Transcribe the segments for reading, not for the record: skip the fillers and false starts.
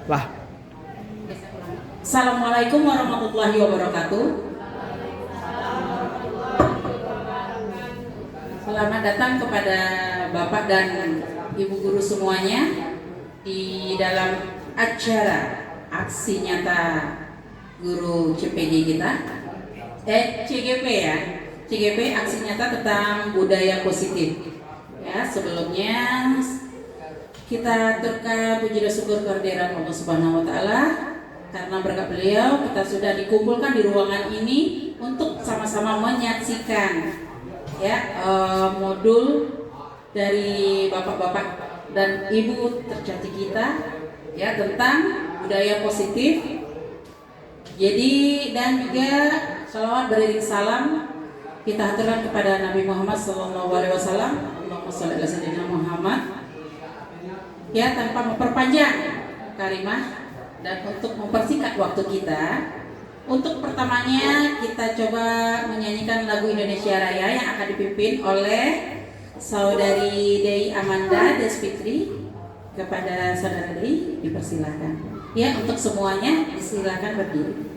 Lah, Assalamualaikum warahmatullahi wabarakatuh. Selamat datang kepada Bapak dan Ibu guru semuanya di dalam acara aksi nyata guru CPG kita. CGP ya. CGP aksi nyata tentang budaya positif. Ya, sebelumnya kita aturkan puji dan syukur kehadirat Allah Subhanahu wa taala karena berkat beliau kita sudah dikumpulkan di ruangan ini untuk sama-sama menyaksikan ya modul dari bapak-bapak dan ibu tercantik kita ya tentang budaya positif. Jadi dan juga salawat beriring salam kita aturkan kepada Nabi Muhammad SAW. Allahumma sholli ala sayyidina Muhammad. Ya, tanpa memperpanjang kalimah dan untuk mempersingkat waktu kita, untuk pertamanya kita coba menyanyikan lagu Indonesia Raya yang akan dipimpin oleh saudari Dei Amanda Desfitri. Kepada saudara Dei dipersilakan. Ya, untuk semuanya disilakan berdiri.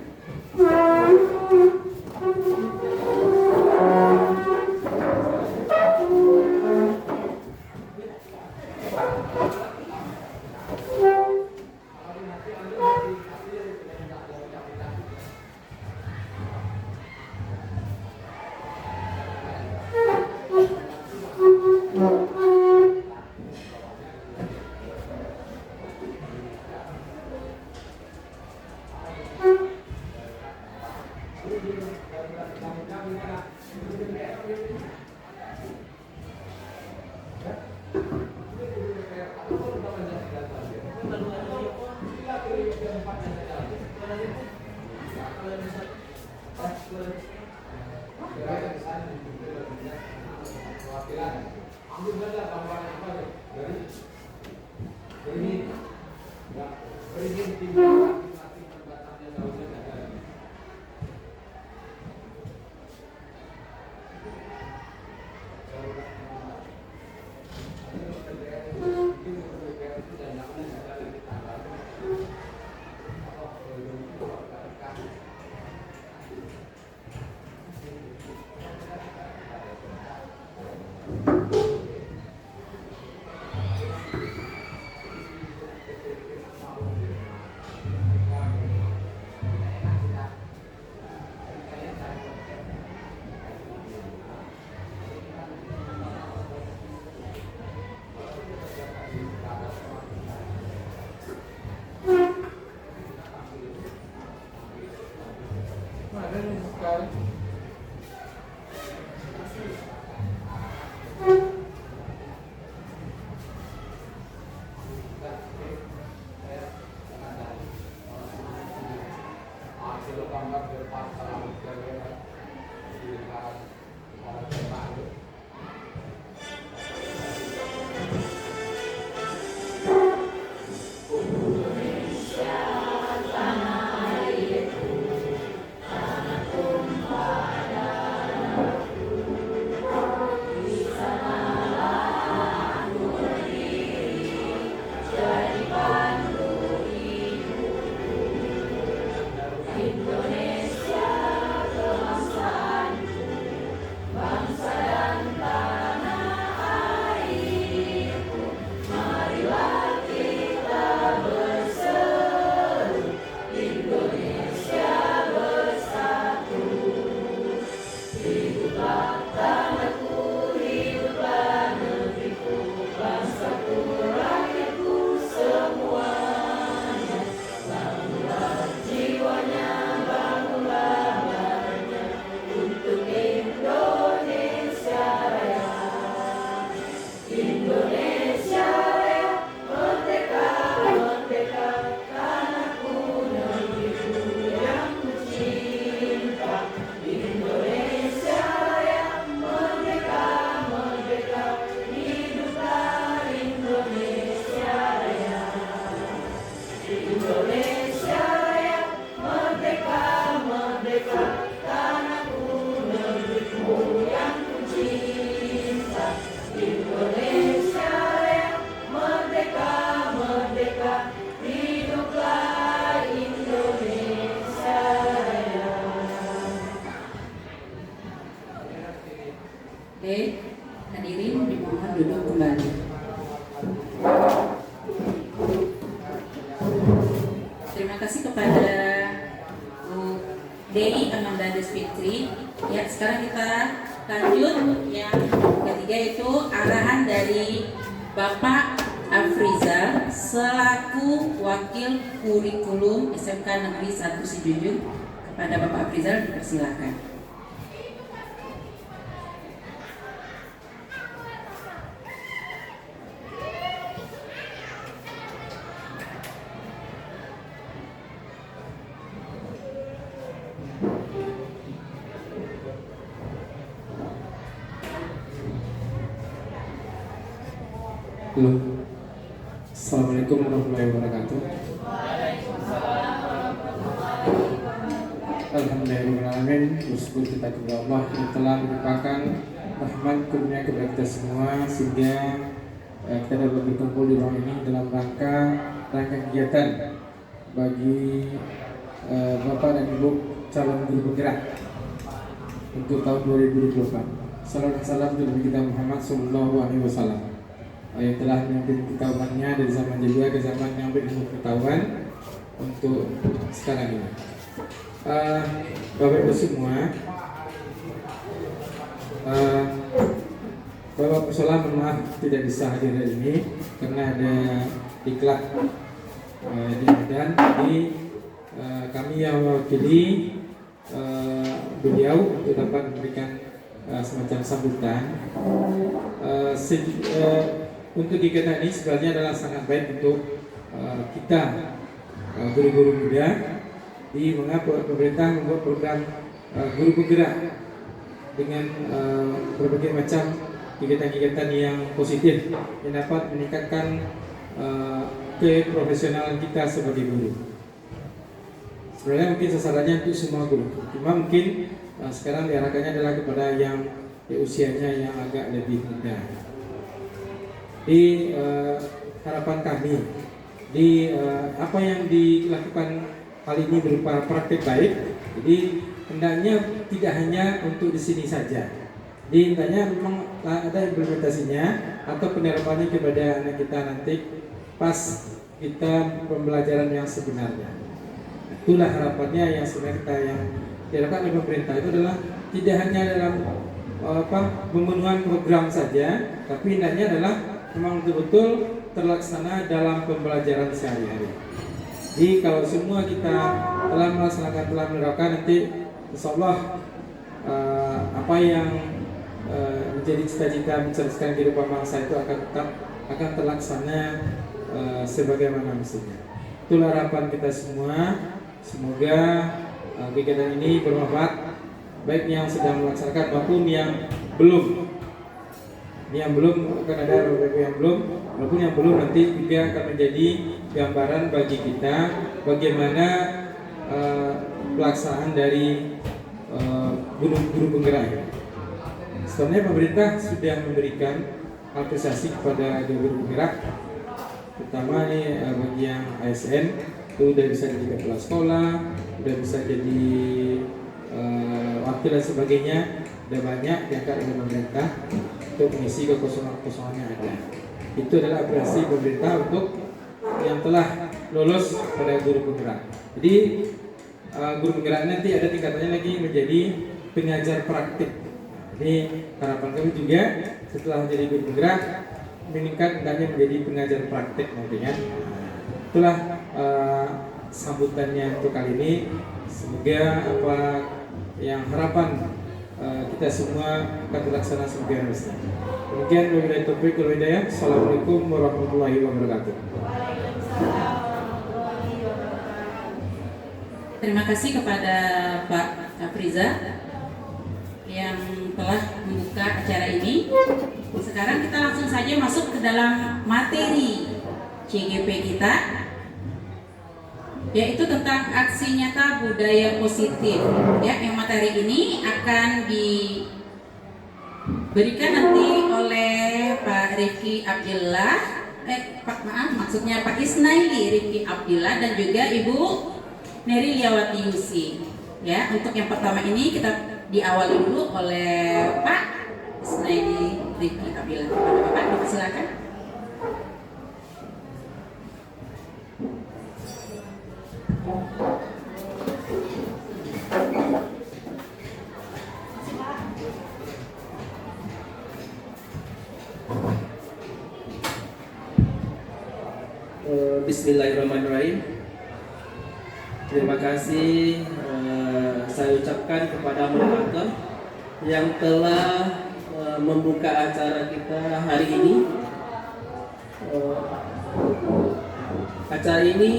Oke, hadirin dimohon duduk kembali. Terima kasih kepada Bu Dei Amanda Desfitri. Ya, sekarang kita lanjut yang ketiga, itu arahan dari Bapak Afrizal selaku Wakil Kurikulum SMK Negeri 1 Sijunjung. Kepada Bapak Afrizal dipersilakan. Halo, Assalamualaikum warahmatullahi wabarakatuh. Alhamdulillahirrahmanirrahim. Bersyukur kita kepada Allah yang telah merupakan rahmat kurnia kepada kita semua, sehingga kita dapat berkumpul di ruang ini dalam rangka kegiatan bagi Bapak dan Ibu calon guru penggerak untuk tahun 2024. Salam salam untuk Nabi kita Muhammad Sallallahu Alaihi Wasallam yang telah mengambil pengetahuannya dari zaman jahiliyah ke zaman yang berilmu pengetahuan untuk sekarang ini. Bapak Ibu semua, Bapak Pessola mohon maaf tidak bisa hadir hari ini karena ada diklat di Medan. Jadi kami yang mewakili beliau untuk dapat memberikan semacam sambutan. Untuk kegiatan ini sebenarnya adalah sangat baik untuk kita guru-guru muda, di mana pemerintah membuat program guru penggerak dengan berbagai macam kegiatan-kegiatan yang positif yang dapat meningkatkan keprofesionalan kita sebagai guru. Sebenarnya mungkin sasarannya untuk semua guru, cuma mungkin sekarang diarahkannya adalah kepada yang usianya yang agak lebih muda. Di harapan kami, di apa yang dilakukan kali ini berupa praktik baik. Jadi hendaknya tidak hanya untuk di sini saja. Di hendaknya memang ada implementasinya atau penerapannya kepada anak kita nanti pas kita pembelajaran yang sebenarnya. Itulah harapannya yang sebenarnya kita yang diharapkan oleh pemerintah itu adalah tidak hanya dalam pemenuhan program saja, tapi hendaknya adalah memang betul-betul terlaksana dalam pembelajaran sehari-hari. Jadi kalau semua kita telah melaksanakan, telah menerapkan, nanti insya Allah apa yang menjadi cita-cita mencerdaskan kehidupan bangsa itu akan terlaksana sebagaimana mestinya. Itulah harapan kita semua. Semoga kegiatan ini bermanfaat baik yang sedang melaksanakan maupun yang belum. Yang belum akan ada beberapa yang belum, walaupun yang belum nanti juga akan menjadi gambaran bagi kita bagaimana pelaksanaan dari guru-guru penggerak. Sebenarnya pemerintah sudah memberikan apresiasi kepada guru penggerak, terutama nih bagi yang ASN itu udah bisa jadi kepala sekolah, udah bisa jadi wakil dan sebagainya, udah banyak diangkat oleh pemerintah untuk mengisi kekosongan-kekosongan yang ada. Itu adalah apresiasi pemerintah untuk yang telah lolos pada guru penggerak. Jadi guru penggerak nanti ada tingkatannya lagi menjadi pengajar praktik. Ini harapan kami juga setelah menjadi guru penggerak meningkat hendaknya menjadi pengajar praktik nantinya. Itulah sambutannya untuk kali ini. Semoga apa yang harapan kita semua akan terlaksana sebagaimana mestinya. Demikian wabillahi taufiq wal hidayah. Assalamualaikum warahmatullahi wabarakatuh. Terima kasih kepada Pak Afrizal yang telah membuka acara ini. Sekarang kita langsung saja masuk ke dalam materi CGP kita, yaitu tentang aksi nyata budaya positif. Ya, yang materi ini akan diberikan nanti oleh Pak Rifki Abdillah, maksudnya Pak Isnaili Rifki Abdillah dan juga Ibu Neri Liawati Yusi. Ya, untuk yang pertama ini kita diawali dulu oleh Pak Isnaili. Bila kepada Bapak dipersilakan. Bismillahirrahmanirrahim. Terima kasih saya ucapkan kepada moderator yang telah membuka acara kita hari ini. Acara ini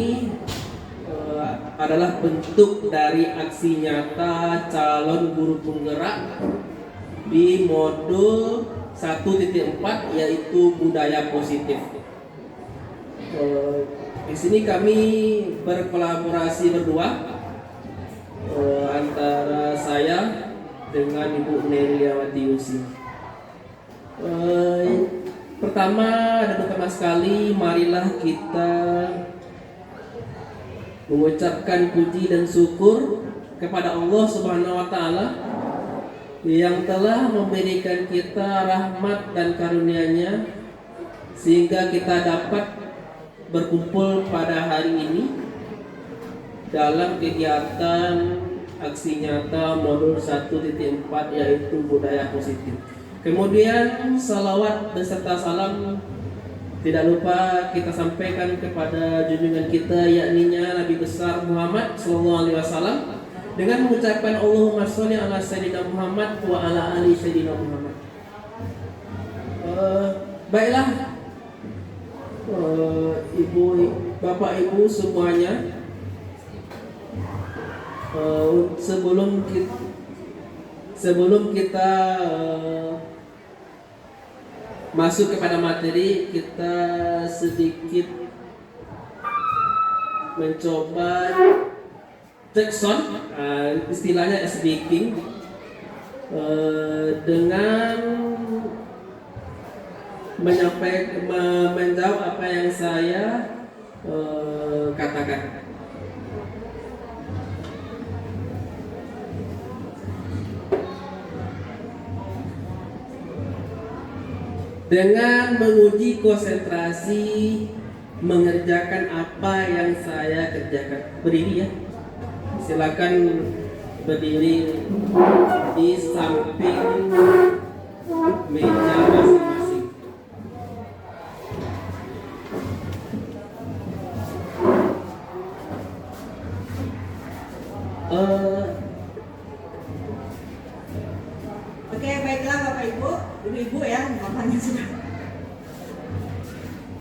adalah bentuk dari aksi nyata calon guru penggerak di modul 1.4 yaitu budaya positif. Di sini kami berkolaborasi berdua antara saya dengan Ibu Neriawati Usi. Pertama dan utama sekali, marilah kita mengucapkan puji dan syukur kepada Allah Subhanahu wa taala yang telah memberikan kita rahmat dan karunia-Nya sehingga kita dapat berkumpul pada hari ini dalam kegiatan aksi nyata modul 1.4 yaitu budaya positif. Kemudian salawat beserta salam tidak lupa kita sampaikan kepada junjungan kita yakninya Nabi besar Muhammad SAW dengan mengucapkan Allahumma sholli ala sayyidina Muhammad wa ala ali sayyidina Muhammad. Baiklah, Ibu, Bapak, Ibu semuanya, sebelum kita masuk kepada materi, kita sedikit mencoba cek sound, istilahnya speaking, dengan menjawab apa yang saya katakan. Dengan menguji konsentrasi mengerjakan apa yang saya kerjakan. Berdiri ya. Silakan berdiri di samping meja masing-masing. Oke, baiklah Bapak Ibu, Ibu-ibu ya, bapaknya sudah.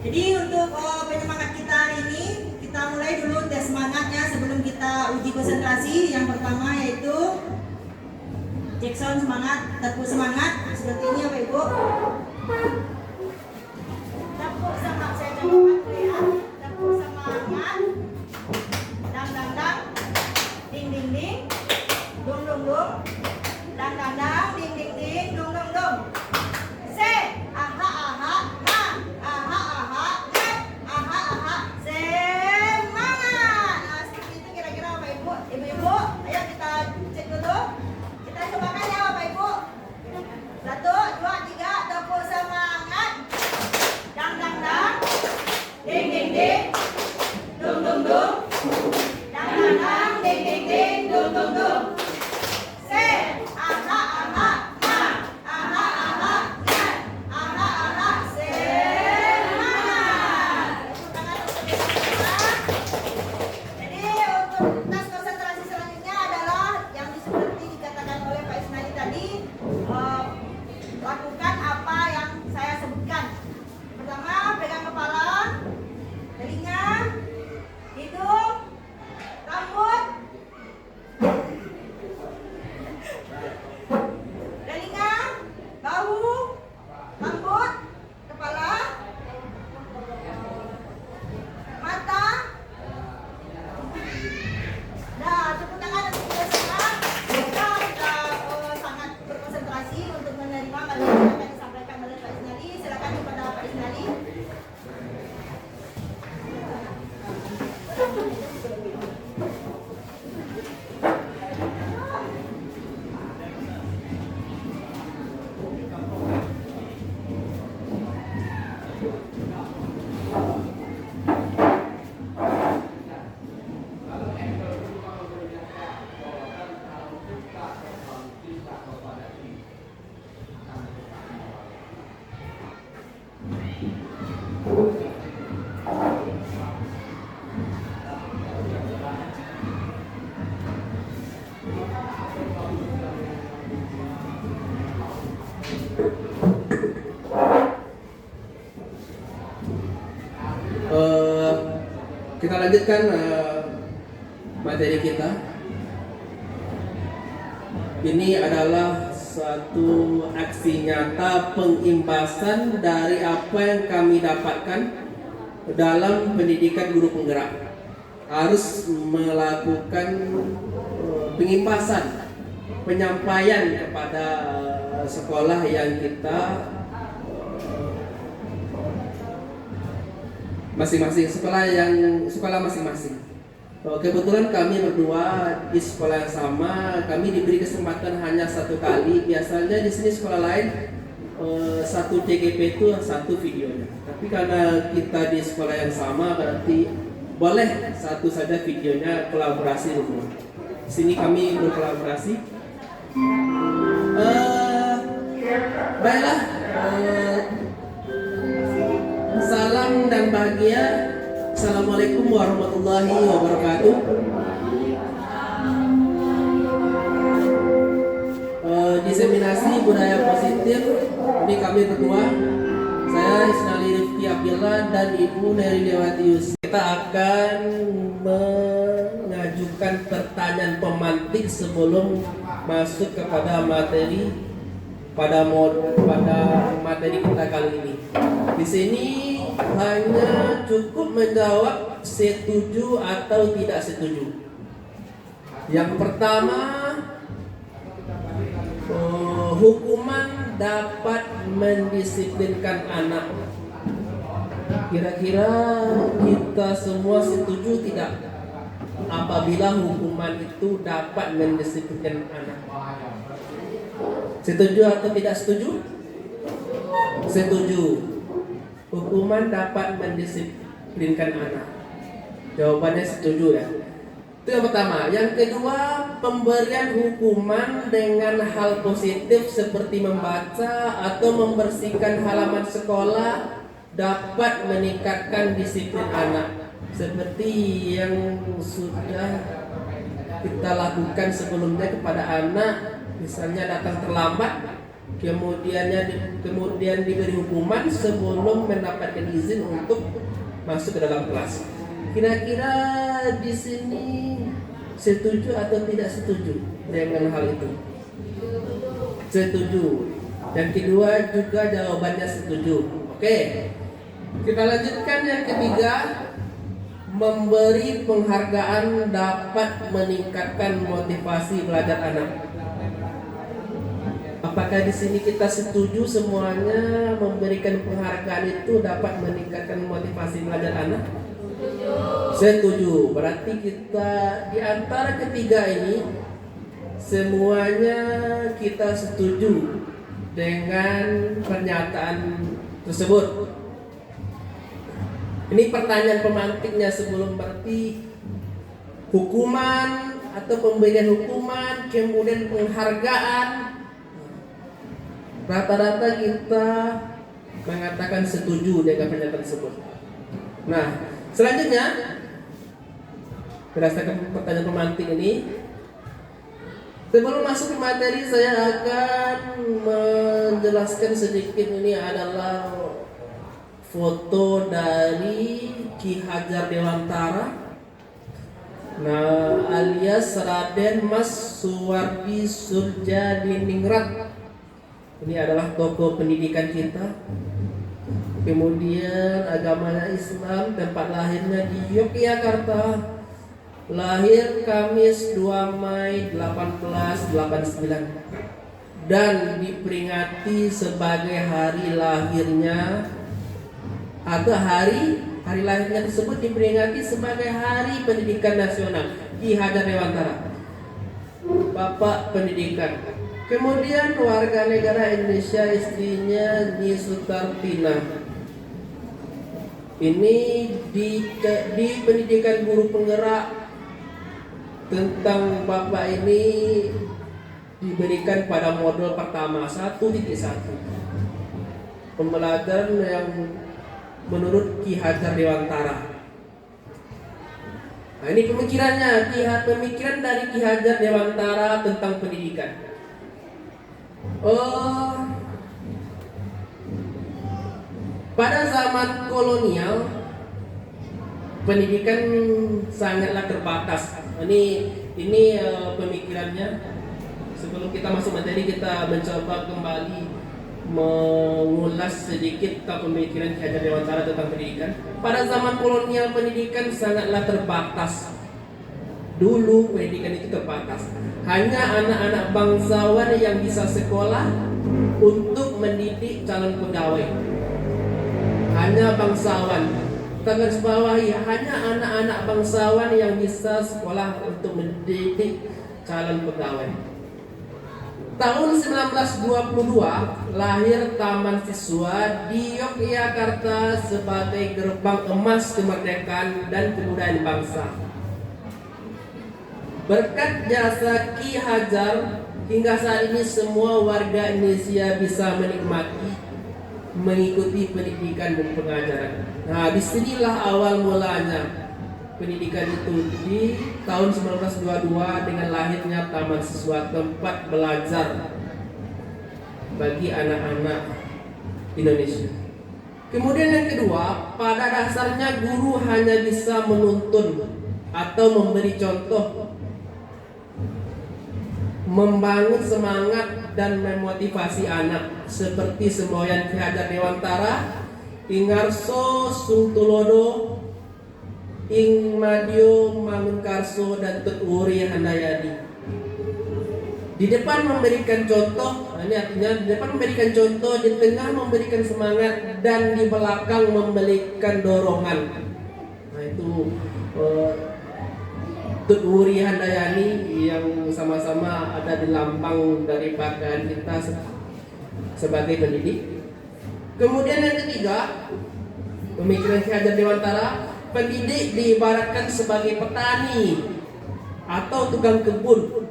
Jadi untuk penyemangat kita hari ini, kita mulai dulu tes semangatnya sebelum kita uji konsentrasi. Yang pertama yaitu cek sound semangat, tepuk semangat seperti ini Bapak Ibu. Tepuk semangat, saya coba bantu ya. Tepuk semangat. Dang dang dang, ding ding ding, dung dung dung, dang dang dang, ding ding ding, dung dung dung. Se, aha aha, ha, aha aha, he, aha aha, semangat. Nah seperti itu kira-kira Bapak Ibu, Ibu-ibu, ayo kita cek dulu. Kita cobakan ya Bapak Ibu. 1, 2, 3. Kita lanjutkan materi kita. Ini adalah suatu aksi nyata pengimbasan dari apa yang kami dapatkan dalam pendidikan guru penggerak. Harus melakukan pengimbasan, penyampaian kepada sekolah yang kita masing-masing, sekolah masing-masing. Kebetulan kami berdua di sekolah yang sama, kami diberi kesempatan hanya 1 kali. Biasanya di sini sekolah lain 1 CGP itu 1 videonya. Tapi karena kita di sekolah yang sama, berarti boleh 1 saja videonya, kolaborasi semua. Di sini kami berkolaborasi. Baiklah. Salam dan bahagia. Assalamualaikum warahmatullahi wabarakatuh. Diseminasi budaya positif. Ini kami berdua, saya Isnali Rifki Abdillah dan Ibu Neri Dewati Yusuf. Kita akan mengajukan pertanyaan pemantik sebelum masuk kepada materi pada materi kita kali ini. Di sini hanya cukup menjawab setuju atau tidak setuju. Yang pertama, hukuman dapat mendisiplinkan anak. Kira-kira kita semua setuju tidak apabila hukuman itu dapat mendisiplinkan anak? Setuju atau tidak setuju? Setuju. Hukuman dapat mendisiplinkan anak. Jawabannya setuju ya. Itu yang pertama. Yang kedua, pemberian hukuman dengan hal positif seperti membaca atau membersihkan halaman sekolah dapat meningkatkan disiplin anak. Seperti yang sudah kita lakukan sebelumnya kepada anak. Misalnya datang terlambat, kemudian diberi hukuman sebelum mendapatkan izin untuk masuk ke dalam kelas. Kira-kira di sini setuju atau tidak setuju dengan hal itu? Setuju. Dan kedua juga jawabannya setuju. Oke. Kita lanjutkan yang ketiga. Memberi penghargaan dapat meningkatkan motivasi belajar anak. Apakah di sini kita setuju semuanya memberikan penghargaan itu dapat meningkatkan motivasi belajar anak? Setuju. Berarti kita di antara ketiga ini semuanya kita setuju dengan pernyataan tersebut. Ini pertanyaan pemantiknya sebelum, berarti hukuman atau pemberian hukuman kemudian penghargaan. Rata-rata kita mengatakan setuju dengan pernyataan tersebut. Nah, selanjutnya berdasarkan pertanyaan pemantik ini, sebelum masuk ke materi saya akan menjelaskan sedikit. Ini adalah foto dari Ki Hajar Dewantara, nah alias Raden Mas Suwardi Surjadiningrat. Ini adalah tokoh pendidikan kita. Kemudian agamanya Islam, tempat lahirnya di Yogyakarta. Lahir Kamis 2 Mei 1889 dan diperingati sebagai hari lahirnya, atau hari lahirnya tersebut diperingati sebagai Hari Pendidikan Nasional. Ki Hajar Dewantara, Bapak Pendidikan. Kemudian warga negara Indonesia, istrinya Nyi Sutartina. Ini di pendidikan guru penggerak tentang Bapak ini diberikan pada modul pertama 1.1. Pembelajaran yang menurut Ki Hajar Dewantara. Nah, ini pemikirannya, pemikiran dari Ki Hajar Dewantara tentang pendidikan. Pada zaman kolonial, pendidikan sangatlah terbatas. Ini pemikirannya. Sebelum kita masuk materi, kita mencoba kembali mengulas sedikit tentang pemikiran Ki Hajar Dewantara tentang pendidikan. Pada zaman kolonial, pendidikan sangatlah terbatas. Dulu pendidikan itu terbatas. Hanya anak-anak bangsawan yang bisa sekolah untuk mendidik calon pegawai. Hanya bangsawan. Kita garis bawahi, hanya anak-anak bangsawan yang bisa sekolah untuk mendidik calon pegawai. Tahun 1922 lahir Taman Siswa di Yogyakarta sebagai gerbang emas kemerdekaan dan kebudayaan bangsa. Berkat jasa Ki Hajar, hingga saat ini semua warga Indonesia bisa menikmati, mengikuti pendidikan dan pengajaran. Nah, disinilah awal mulanya pendidikan itu di tahun 1922 dengan lahirnya Taman Siswa, tempat belajar bagi anak-anak Indonesia. Kemudian yang kedua, pada dasarnya guru hanya bisa menuntun atau memberi contoh, membangun semangat dan memotivasi anak, seperti semboyan Ki Hajar Dewantara, Ingarso Sungtulodo, Ing Madio Mangunkarso, dan Tut Wuri Handayani. Di depan memberikan contoh, ini artinya di depan memberikan contoh, di tengah memberikan semangat, dan di belakang memberikan dorongan. Nah itu Tut Wuri Handayani yang sama-sama ada di lambang dari pakaian kita sebagai pendidik. Kemudian yang ketiga, pemikiran Ki Hajar Dewantara, pendidik diibaratkan sebagai petani atau tukang kebun.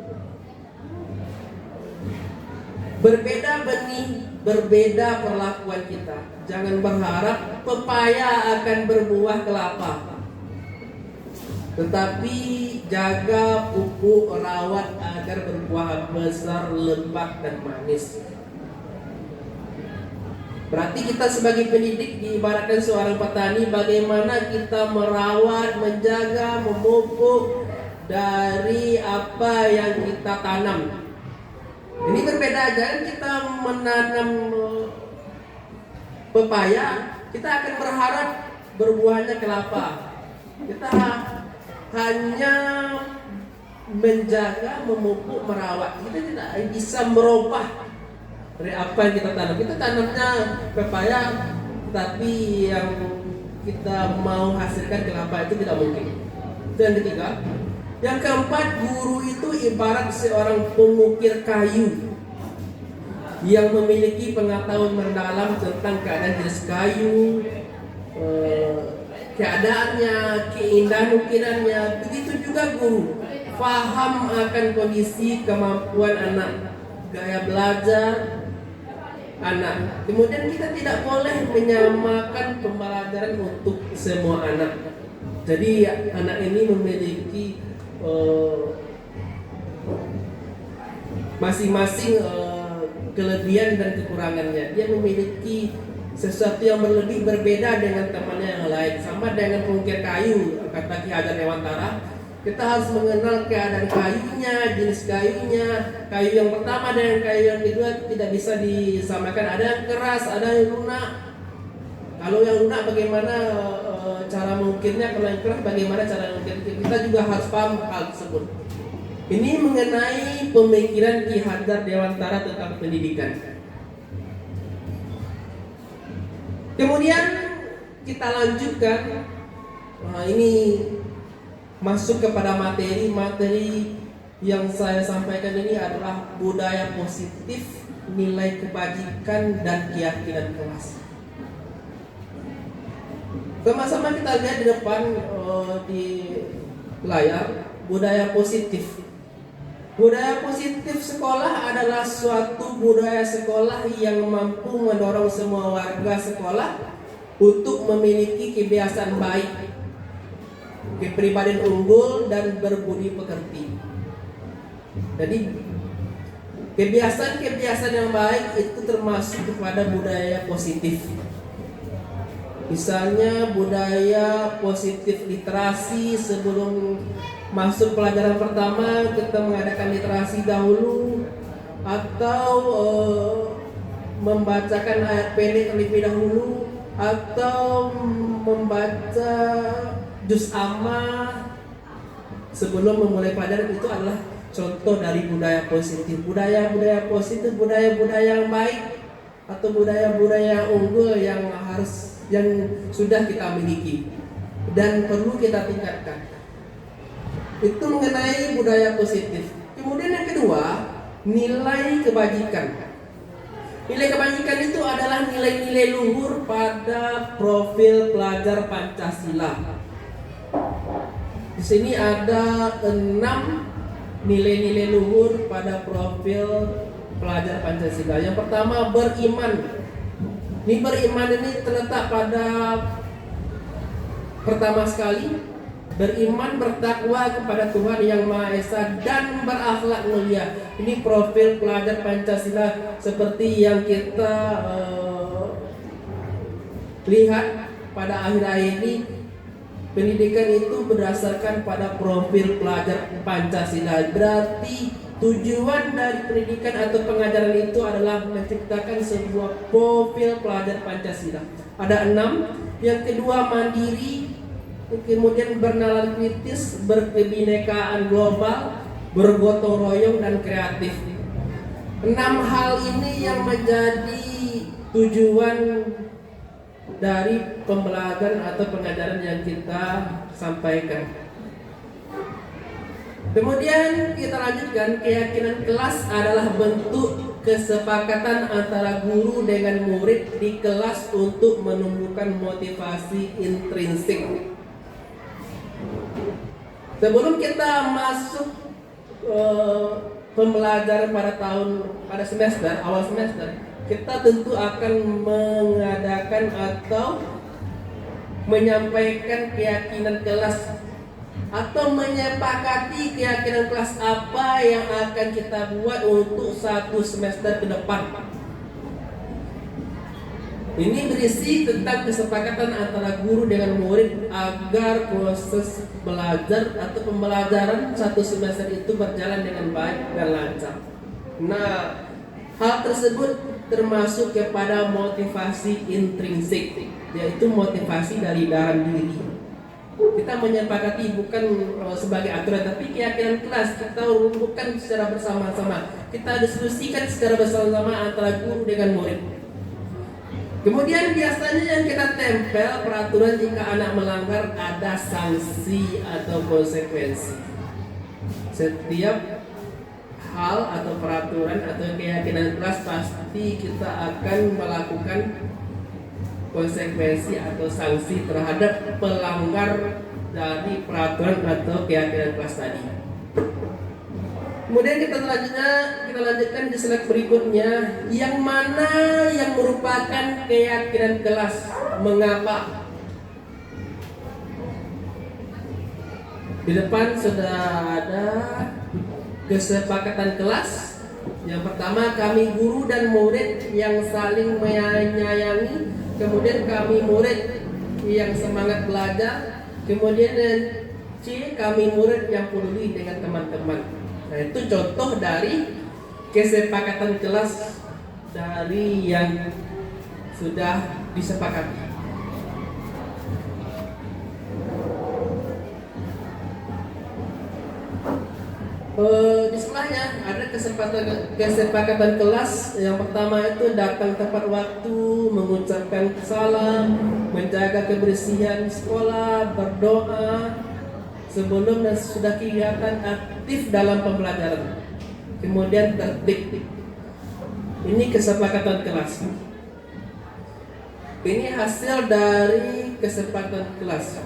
Berbeda benih, berbeda perlakuan kita. Jangan berharap pepaya akan berbuah kelapa, tetapi jaga, pupuk, rawat agar berbuah besar, lebat, dan manis. Berarti kita sebagai pendidik diibaratkan seorang petani, bagaimana kita merawat, menjaga, memupuk dari apa yang kita tanam. Ini berbeda, jangan kita menanam pepaya, kita akan berharap berbuahnya kelapa. Kita hanya menjaga, memupuk, merawat. Kita tidak bisa merubah dari apa yang kita tanam. Kita tanamnya pepaya, tapi yang kita mau hasilkan kelapa itu tidak mungkin. Itu yang ketiga. Yang keempat, guru itu ibarat seorang pengukir kayu yang memiliki pengetahuan mendalam tentang keadaan jenis kayu, keadaannya, keindahan ukirannya. Begitu juga guru, paham akan kondisi, kemampuan anak, gaya belajar anak. Kemudian kita tidak boleh menyamakan pembelajaran untuk semua anak. Jadi anak ini memiliki masing-masing kelebihan dan kekurangannya. Dia memiliki sesuatu yang lebih berbeda dengan temannya yang lain. Sama dengan pengukir kayu, kata Ki Hajar Dewantara, kita harus mengenal keadaan kayunya, jenis kayunya. Kayu yang pertama dengan kayu yang kedua tidak bisa disamakan. Ada yang keras, ada yang lunak. Kalau yang lunak bagaimana cara mengukirnya, kalau yang keras bagaimana cara mengukirnya. Kita juga harus paham hal tersebut. Ini mengenai pemikiran Ki Hajar Dewantara tentang pendidikan. Kemudian kita lanjutkan. Nah, ini masuk kepada materi yang saya sampaikan ini adalah budaya positif, nilai kebajikan, dan keyakinan kelas. Sama-sama kita lihat di depan di layar, budaya positif. Budaya positif sekolah adalah suatu budaya sekolah yang mampu mendorong semua warga sekolah untuk memiliki kebiasaan baik, kepribadian unggul dan berbudi pekerti. Jadi kebiasaan-kebiasaan yang baik itu termasuk kepada budaya positif. Misalnya budaya positif literasi. Sebelum masuk pelajaran pertama kita mengadakan literasi dahulu, atau membacakan ayat pendek terlebih dahulu, atau membaca juz amma sebelum memulai pelajaran. Itu adalah contoh dari budaya positif. Budaya-budaya positif, budaya-budaya yang baik atau budaya-budaya unggul yang sudah kita miliki dan perlu kita tingkatkan. Itu mengenai budaya positif. Kemudian yang kedua, nilai kebajikan. Nilai kebajikan itu adalah nilai-nilai luhur pada profil pelajar Pancasila. Di sini ada 6 nilai-nilai luhur pada profil pelajar Pancasila. Yang pertama, beriman. Ini beriman ini terletak pada pertama sekali, beriman bertakwa kepada Tuhan Yang Maha Esa dan berakhlak mulia. Ini profil pelajar Pancasila seperti yang kita lihat pada akhir-akhir ini. Pendidikan itu berdasarkan pada profil pelajar Pancasila. Berarti tujuan dari pendidikan atau pengajaran itu adalah menciptakan sebuah profil pelajar Pancasila. Ada 6. Yang kedua, mandiri. Kemudian bernalar kritis, berkebinekaan global, bergotong royong dan kreatif. 6 hal ini yang menjadi tujuan dari pembelajaran atau pengajaran yang kita sampaikan. Kemudian kita lanjutkan, keyakinan kelas adalah bentuk kesepakatan antara guru dengan murid di kelas untuk menumbuhkan motivasi intrinsik. Sebelum kita masuk pembelajaran pada semester, awal semester, kita tentu akan mengadakan atau menyampaikan keyakinan kelas atau menyepakati keyakinan kelas apa yang akan kita buat untuk 1 semester ke depan. Ini berisi tentang kesepakatan antara guru dengan murid agar proses belajar atau pembelajaran 1 semester itu berjalan dengan baik dan lancar. Nah, hal tersebut termasuk kepada motivasi intrinsik, yaitu motivasi dari dalam diri. Kita menyepakati bukan sebagai aturan, tapi keyakinan kelas. Kita rumuskan secara bersama-sama. Kita diskusikan secara bersama-sama antara guru dengan murid. Kemudian biasanya yang kita tempel peraturan jika anak melanggar ada sanksi atau konsekuensi. Setiap hal atau peraturan atau keyakinan kelas pasti kita akan melakukan konsekuensi atau sanksi terhadap pelanggar dari peraturan atau keyakinan kelas tadi. Kemudian kita lanjutkan di slide berikutnya, yang mana yang merupakan keyakinan kelas, mengapa? Di depan sudah ada kesepakatan kelas. Yang pertama, kami guru dan murid yang saling menyayangi. Kemudian kami murid yang semangat belajar. Kemudian C, kami murid yang peduli dengan teman-teman. Nah, itu contoh dari kesepakatan kelas dari yang sudah disepakati. Di sebelahnya ada kesepakatan kelas. Yang pertama itu datang tepat waktu, mengucapkan salam, menjaga kebersihan sekolah, berdoa sebelum dan sudah kegiatan aktif dalam pembelajaran. Kemudian tertib. Ini kesepakatan kelas. Ini hasil dari kesepakatan kelas.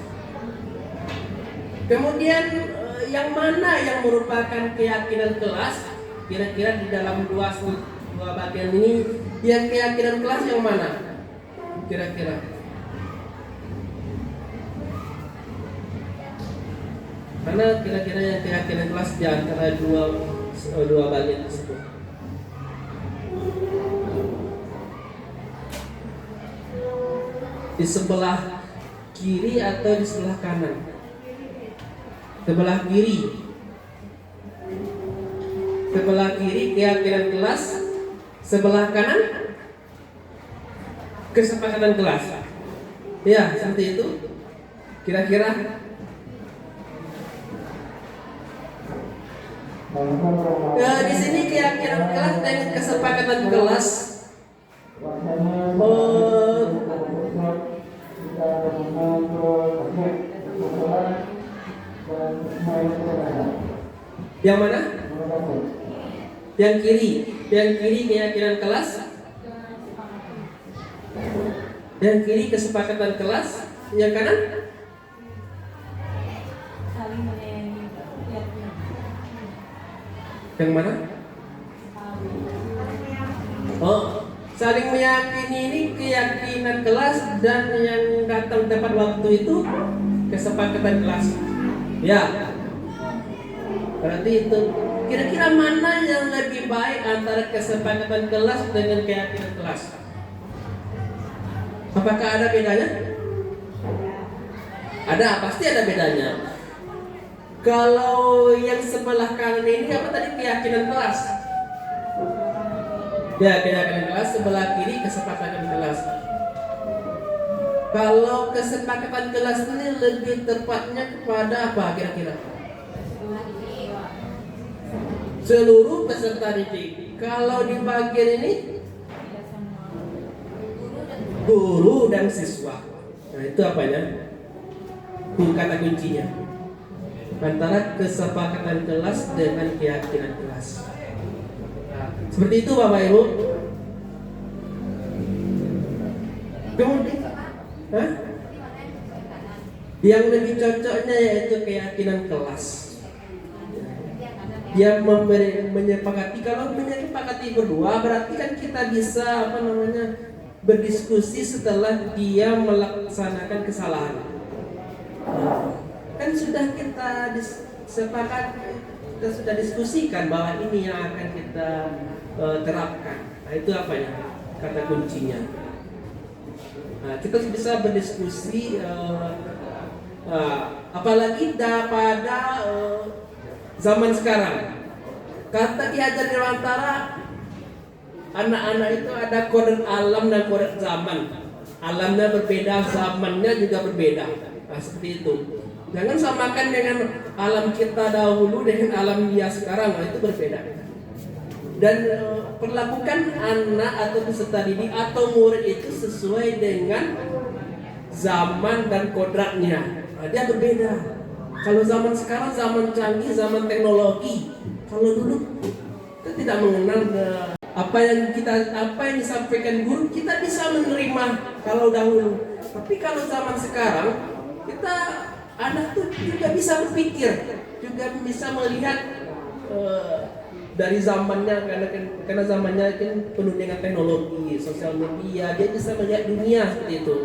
Kemudian yang mana yang merupakan keyakinan kelas? Kira-kira di dalam dua bagian ini, yang keyakinan kelas yang mana? Kira-kira Karena kira-kira yang keyakinan kelas di antara dua bagian tersebut. Di sebelah kiri atau di sebelah kanan? Sebelah kiri. Sebelah kiri keyakinan kelas, sebelah kanan kesepakatan kelas. Ya, seperti itu. Kira-kira. Di sini keyakinan kelas dengan kesepakatan kelas. Yang mana? Yang kiri. Yang kiri keyakinan kelas. Yang kiri kesepakatan kelas. Yang kanan? Yang mana? Saling meyakini ini keyakinan kelas, dan yang datang tepat waktu itu kesepakatan kelas. Ya. Berarti itu. Kira-kira mana yang lebih baik antara kesepakatan kelas dengan keyakinan kelas? Apakah ada bedanya? Ada, pasti ada bedanya. Kalau yang sebelah kanan ini apa tadi, keyakinan kelas? Ya, keyakinan kelas. Sebelah kiri kesepakatan kelas. Kalau kesepakatan kelas ini lebih tepatnya kepada apa kira-kira? Seluruh peserta didik. Kalau di bagian ini guru dan siswa. Nah, itu apanya? Kata kuncinya antara kesepakatan kelas dengan keyakinan kelas. Nah, seperti itu Bapak Ibu. Kemudian, yang lebih cocoknya yaitu keyakinan kelas. Yang menyepakati. Kalau menyepakati berdua, berarti kan kita bisa berdiskusi setelah dia melaksanakan kesalahan. Kan sudah kita sepakat, kita sudah diskusikan bahwa ini yang akan kita terapkan. Nah, itu apanya? Kata kuncinya. Nah, kita bisa berdiskusi, apalagi pada zaman sekarang. Kata Ki Hajar Dewantara, anak-anak itu ada kodrat alam dan kodrat zaman. Alamnya berbeda, zamannya juga berbeda. Nah, seperti itu. Jangan samakan dengan alam kita dahulu dengan alam dia sekarang. Nah, itu berbeda. Dan perlakukan anak atau peserta didik atau murid itu sesuai dengan zaman dan kodratnya. Nah, dia berbeda. Kalau zaman sekarang zaman canggih, zaman teknologi. Kalau dulu kita tidak mengenal apa yang disampaikan guru, kita bisa menerima kalau dahulu. Tapi kalau zaman sekarang, kita anak tuh juga bisa berpikir, juga bisa melihat dari zamannya, karena zamannya kan penuh dengan teknologi, sosial media, dia bisa melihat dunia seperti itu,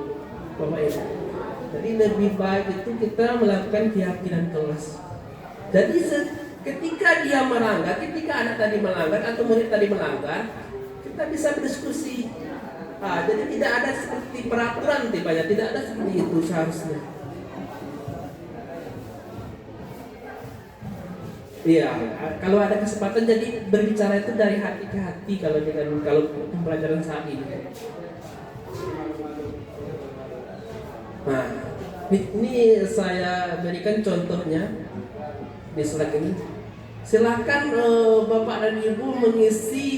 Bapak Ibu. Jadi lebih baik itu kita melakukan keyakinan kelas. Jadi ketika dia melanggar, ketika anak tadi melanggar atau murid tadi melanggar, kita bisa berdiskusi. Jadi tidak ada seperti peraturan tipanya, tidak ada seperti itu seharusnya. Iya, kalau ada kesempatan jadi berbicara itu dari hati ke hati kalau pembelajaran saat ini. Nah, ini saya berikan contohnya di slide ini. Silakan Bapak dan Ibu mengisi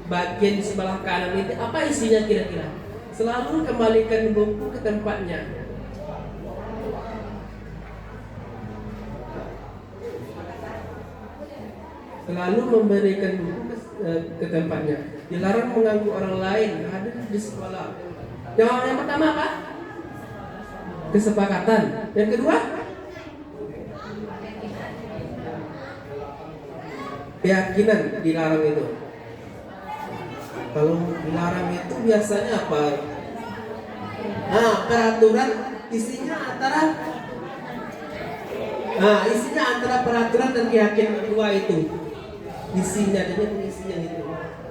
bagian di sebelah kanan itu. Apa isinya kira-kira? Selalu kembalikan buku ke tempatnya. Selalu memberikan buku ke tempatnya. Dilarang mengganggu orang lain hadir di sekolah. Yang pertama apa? Kesepakatan. Yang kedua, keyakinan dilarang itu. Kalau dilarang itu biasanya apa? Peraturan isinya antara Nah, isinya antara peraturan dan keyakinan kedua itu. Isinya itu.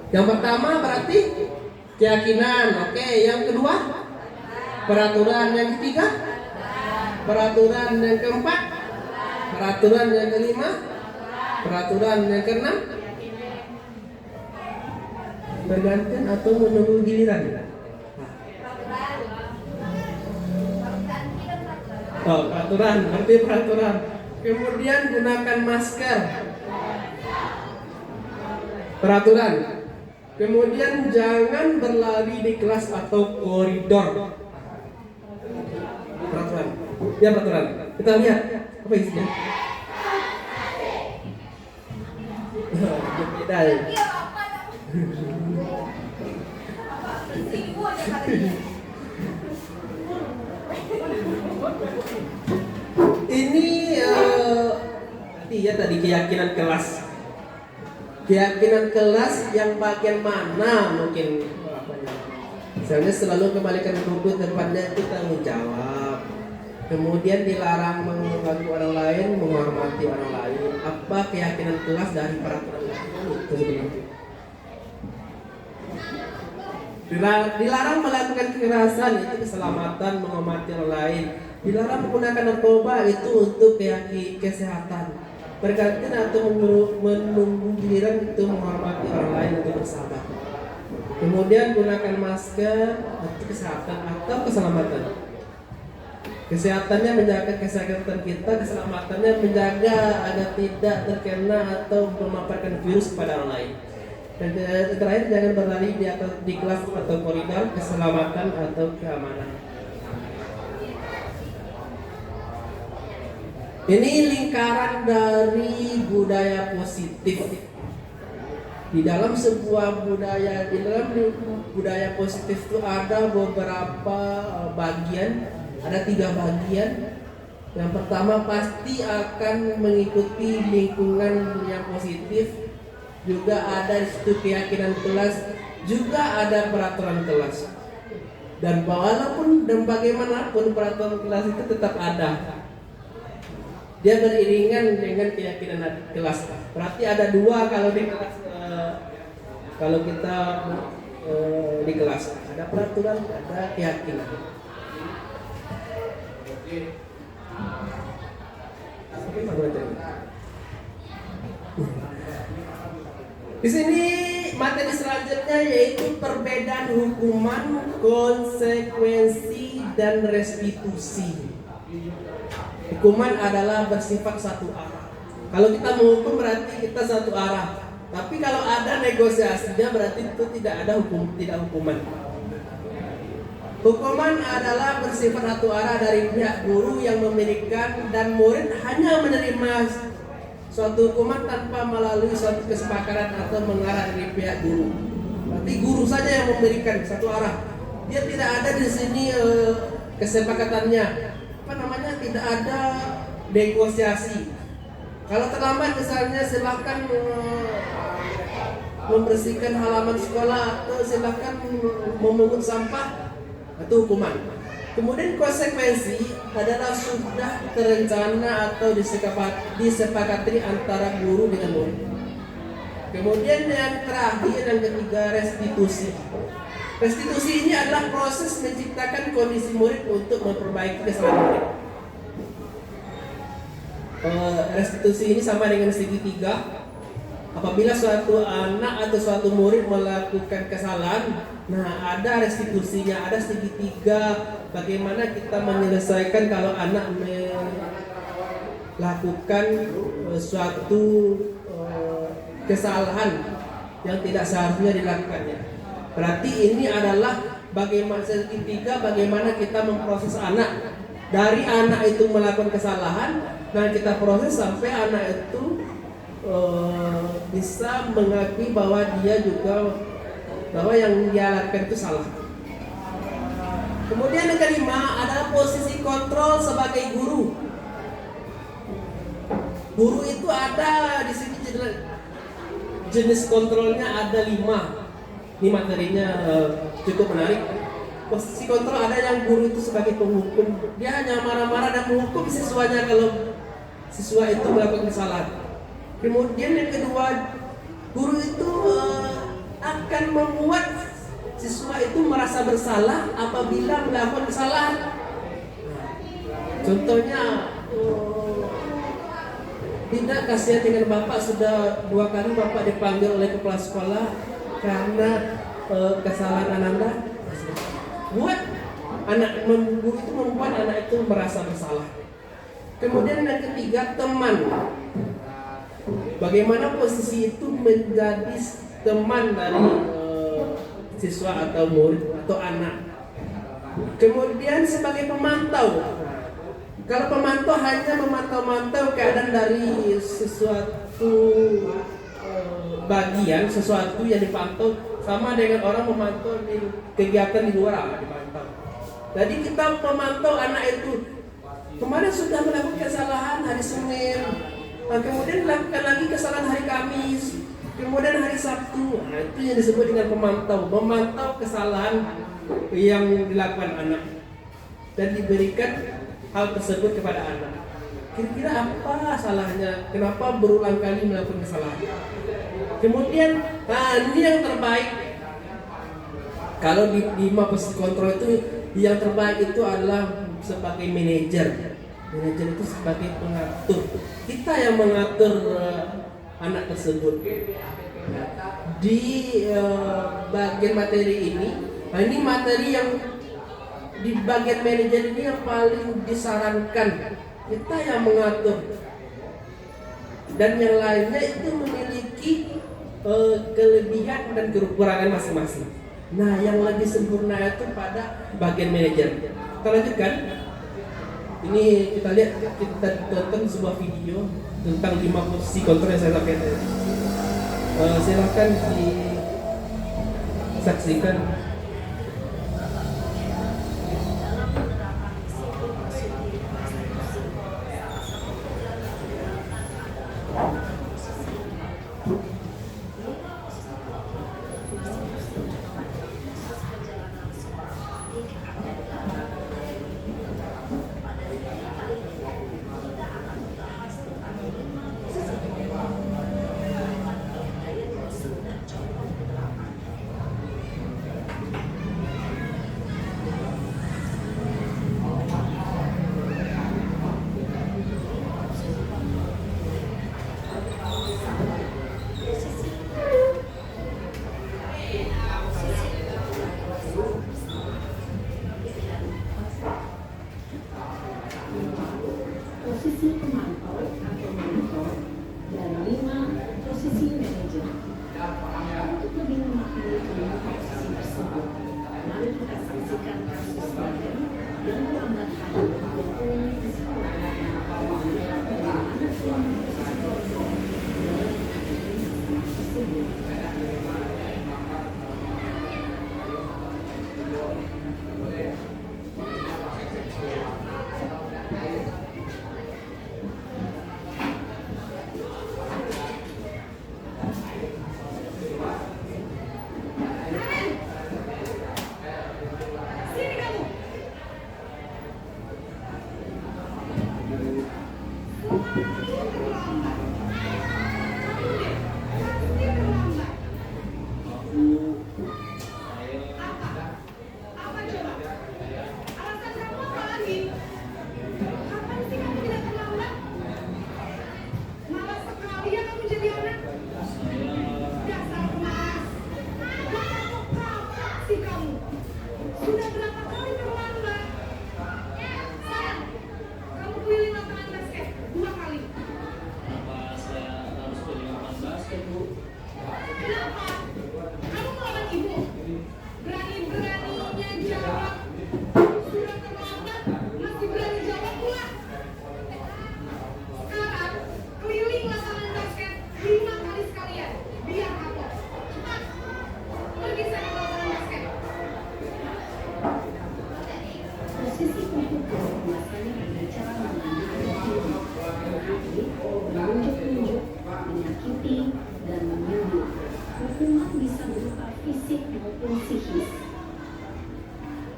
Yang pertama berarti keyakinan, oke. Yang kedua peraturan, yang ketiga peraturan, yang keempat peraturan, yang kelima peraturan, yang keenam bergantian atau menunggu giliran. Oh, peraturan, berarti peraturan. Kemudian gunakan masker. Peraturan. Kemudian jangan berlari di kelas atau koridor. Peraturan. Ya, peraturan. Kita lihat apa isinya. Beda ya. Ini tadi keyakinan kelas. Keyakinan kelas yang bagian mana mungkin misalnya selalu kembalikan buku tempatnya itu tanggung jawab. Kemudian dilarang mengganggu orang lain, menghormati orang lain. Apa keyakinan kelas dari peraturan itu sebenarnya? Dilarang melakukan kekerasan, itu keselamatan, menghormati orang lain. Dilarang menggunakan narkoba, itu untuk kesehatan. Bergantian atau menunggu giliran, itu menghormati orang lain, untuk bersahabat. Kemudian gunakan masker, itu kesehatan atau keselamatan. Kesehatannya menjaga kesehatan kita, keselamatannya menjaga agar tidak terkena atau memaparkan virus kepada orang lain. Dan terakhir, jangan berlari di kelas atau koridor, keselamatan atau keamanan. Ini lingkaran dari budaya positif. Di dalam sebuah budaya, di dalam budaya positif itu ada beberapa bagian, ada 3 bagian. Yang pertama pasti akan mengikuti lingkungan yang positif. Juga ada di situ keyakinan kelas, juga ada peraturan kelas. Dan walaupun dan bagaimanapun peraturan kelas itu tetap ada. Dia beriringan dengan keyakinan kelas. Berarti ada 2 kalau di kelas, kalau kita di kelas ada peraturan, ada keyakinan. Di sini materi selanjutnya yaitu perbedaan hukuman, konsekuensi, dan restitusi. Hukuman adalah bersifat satu arah. Kalau kita menghukum berarti kita satu arah. Tapi kalau ada negosiasinya berarti itu tidak ada hukuman. Hukuman adalah bersifat satu arah dari pihak guru yang memberikan dan murid hanya menerima suatu hukuman tanpa melalui suatu kesepakatan atau mengarah dari pihak guru. Berarti guru saja yang memberikan satu arah. Dia tidak ada di sini kesepakatannya. Tidak ada negosiasi. Kalau terlambat misalnya silakan membersihkan halaman sekolah atau silakan memungut sampah, itu hukuman. Kemudian konsekuensi adalah sudah terencana atau disepakati antara guru dengan murid. Kemudian yang terakhir, yang ketiga, restitusi. Restitusi ini adalah proses menciptakan kondisi murid untuk memperbaiki kesalahan murid. Restitusi ini sama dengan segitiga. Apabila suatu anak atau suatu murid melakukan kesalahan, nah ada restitusinya, ada segitiga. Bagaimana kita menyelesaikan kalau anak melakukan suatu kesalahan yang tidak seharusnya dilakukannya. Berarti ini adalah bagaimana segitiga, bagaimana kita memproses anak. Dari anak itu melakukan kesalahan, nah kita proses sampai anak itu bisa mengakui bahwa dia juga bahwa yang dia lakukan itu salah. Kemudian yang kelima adalah posisi kontrol sebagai guru. Guru itu ada di sini jenis kontrolnya ada 5. Ini materinya cukup menarik. Posisi kontrol ada yang guru itu sebagai penghukum. Dia hanya marah-marah dan menghukum siswanya kalau siswa itu melakukan kesalahan. Kemudian yang kedua, guru itu akan membuat siswa itu merasa bersalah apabila melakukan kesalahan. Contohnya, tidak kasihan dengan bapak, sudah 2 kali bapak dipanggil oleh kepala sekolah karena kesalahan Anda. Buat guru itu membuat anak itu merasa bersalah. Kemudian yang ketiga, teman. Bagaimana posisi itu menjadi teman dari siswa atau murid atau anak. Kemudian sebagai pemantau. Kalau pemantau hanya memantau-mantau keadaan dari sesuatu bagian, sesuatu yang dipantau, sama dengan orang memantau di kegiatan di luar dipantau. Jadi kita memantau anak itu. Kemarin sudah melakukan kesalahan hari Senin, kemudian dilakukan lagi kesalahan hari Kamis, kemudian hari Sabtu. Nah, itu yang disebut dengan pemantau. Memantau kesalahan yang dilakukan anak dan diberikan hal tersebut kepada anak. Kira-kira apa salahnya? Kenapa berulang kali melakukan kesalahan? Kemudian, ini yang terbaik. Kalau di posisi kontrol itu, yang terbaik itu adalah sebagai manajer. Manajer itu sebagai pengatur. Kita yang mengatur anak tersebut. Di bagian materi ini materi yang di bagian manajer ini yang paling disarankan. Kita yang mengatur. Dan yang lainnya itu memiliki kelebihan dan kekurangan masing-masing. Nah, yang lebih sempurna itu pada bagian manajer. Kita lanjutkan. Ini kita lihat, kita tonton sebuah video tentang 5 posisi kontrol yang saya lakukan. Silakan disaksikan. Posisi pemantau atau monitor dan 5 posisi manajer. Untuk lebih memahami kelima posisi tersebut, mari kita saksikan kasus model yang melambat hari berhubungan di sekolah. Bagaimana kelima posisi kontrol dalam menghadapi masalah tersebut.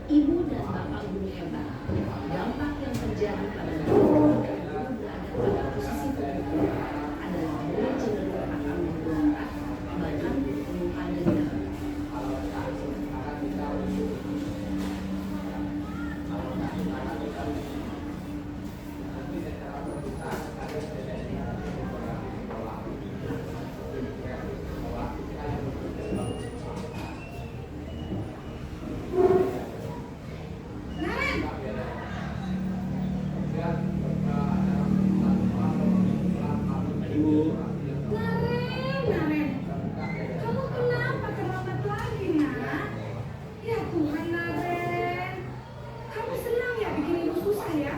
Ibu dan bapak guru hebat, dampak yang terjadi pada guru dan guru berada pada posisi tertentu adalah murid cenderung akan memberontak, bahkan menyimpan dendam. Ibu, Naren, kamu kenapa terlambat lagi, nak? Ya Tuhan, Naren. Kamu senang ya bikin ibu susah ya?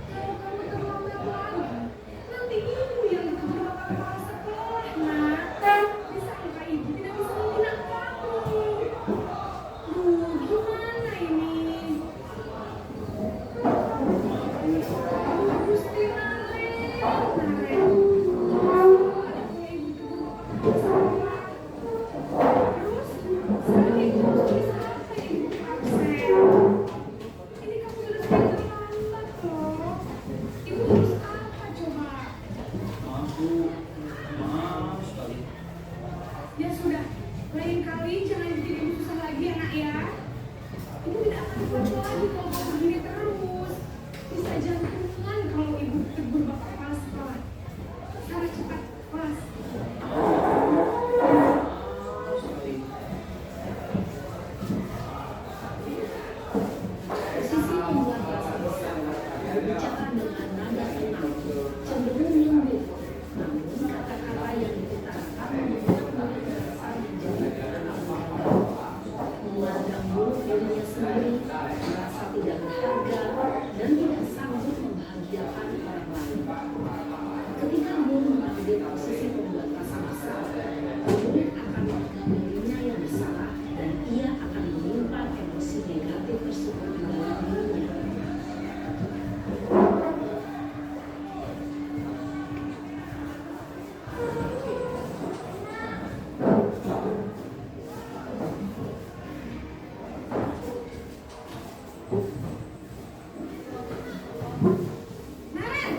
Kalau kamu terlambat lagi, nanti ibu yang ditegur bapak kepala sekolah, nak. Disangka ibu tidak bisa membina kamu. Duh, gimana ini? Gusti Naren, Naren. Terus, sekarang ibu harus bisa apa ya, ibu absen? Ini kamu sudah semakin terlambat loh. Ibu harus apa coba? maaf Bu, maaf sekali. Ya sudah, lain kali jangan bikin ibu susah lagi ya, nak ya. Ibu tidak akan kuat lagi kalau kamu begini terus. Bisa jantungan kalau ibu tegur bapak kepala sekolah. Sarah cepat, kelas. Posisi membuat rasa besar, berbicara dengan nada tenang, cenderung lembut, namun kata-kata yang diutarakan membuat murid merasa menjadi terlalu memandang buruk dirinya sendiri, merasa tidak berharga, dan tidak sanggup membahagiakan orang lain. Ketika guru mengambil posisi membuat rasa besar, murid akan menganggap dirinya yang bersalah dan ia akan menyimpan emosi negatif tersebut di dalam dirinya. Naren!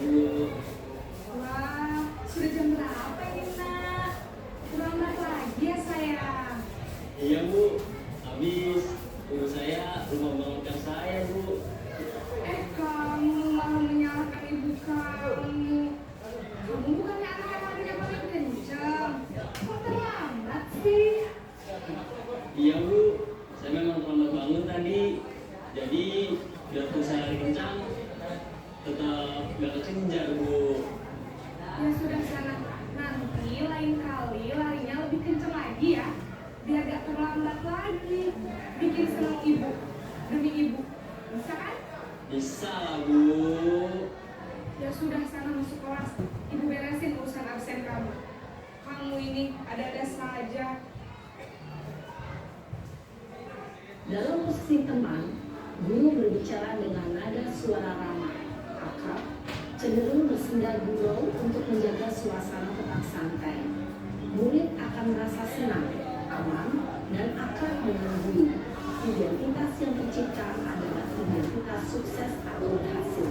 Ibu, Wah, sudah jam berapa ini, nak? Terlambat lagi ya, sayang. Iya Bu, habis guru saya rumah bangunkan saya Bu. Kamu malah menyalahkan ibu kamu. Kamu bukannya anak yang larinya paling kencang. Kok terlambat sih? Iya Bu, saya memang terlambat bangun tadi. Jadi biarpun saya lari kencang, tetap gak kekejar Bu. Ya sudah sana. Nanti lain kali larinya lebih kencang lagi ya. Biar gak terlambat lagi. Bikin senang ibu. Demi ibu. Bisa kan? Bisa lah Bu. Ya sudah sana masuk kelas. Ibu beresin urusan absen kamu. Kamu ini ada-ada saja. Dalam posisi teman, guru berbicara dengan nada suara ramah, akrab, cenderung bersenda gurau untuk menjaga suasana tetap santai. Murid akan merasa senang, aman, dan akrab dengan guru. Identitas yang tercipta adalah identitas sukses atau berhasil.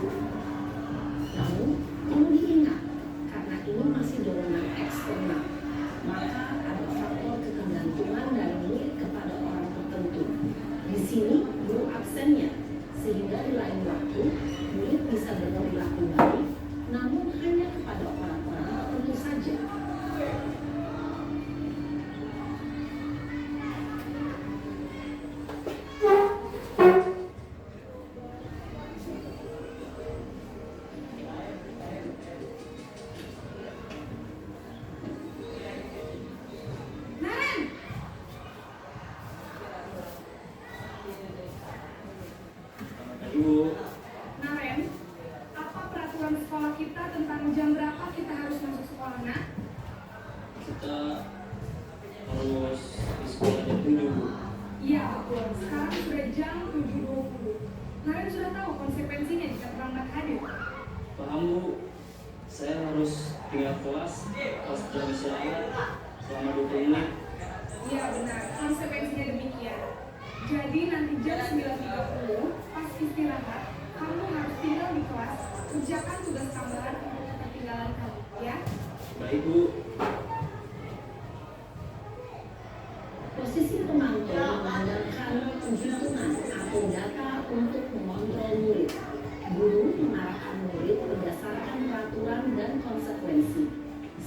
Namun, perlu diingat, karena ini masih dorongan eksternal, maka ada faktor ketergantungan dari murid kepada orang tertentu. Di sini, guru absennya, sehingga di lain waktu, murid bisa berperilaku baik, namun hanya kepada orang-orang tertentu saja. Naren! Ibu, Naren, apa peraturan sekolah kita tentang jam berapa kita harus masuk sekolah, nak? kita harus di sekolah jam 7 Bu. Iya betul, sekarang sudah jam 7.20. Naren sudah tahu konsekuensinya jika terlambat hadir. Paham Bu, saya harus tinggal kelas pas jam istirahat selama 20 menit. Iya benar, konsekuensinya demikian. Jadi nanti jam 9.30 pas istirahat, kamu harus tinggal di kelas, kerjakan tugas tambahan untuk ketinggalan kamu, ya? Baik Bu. Posisi pemantau mengandalkan penghitungan atau data untuk mengontrol murid. Guru mengarahkan murid berdasarkan peraturan dan konsekuensi.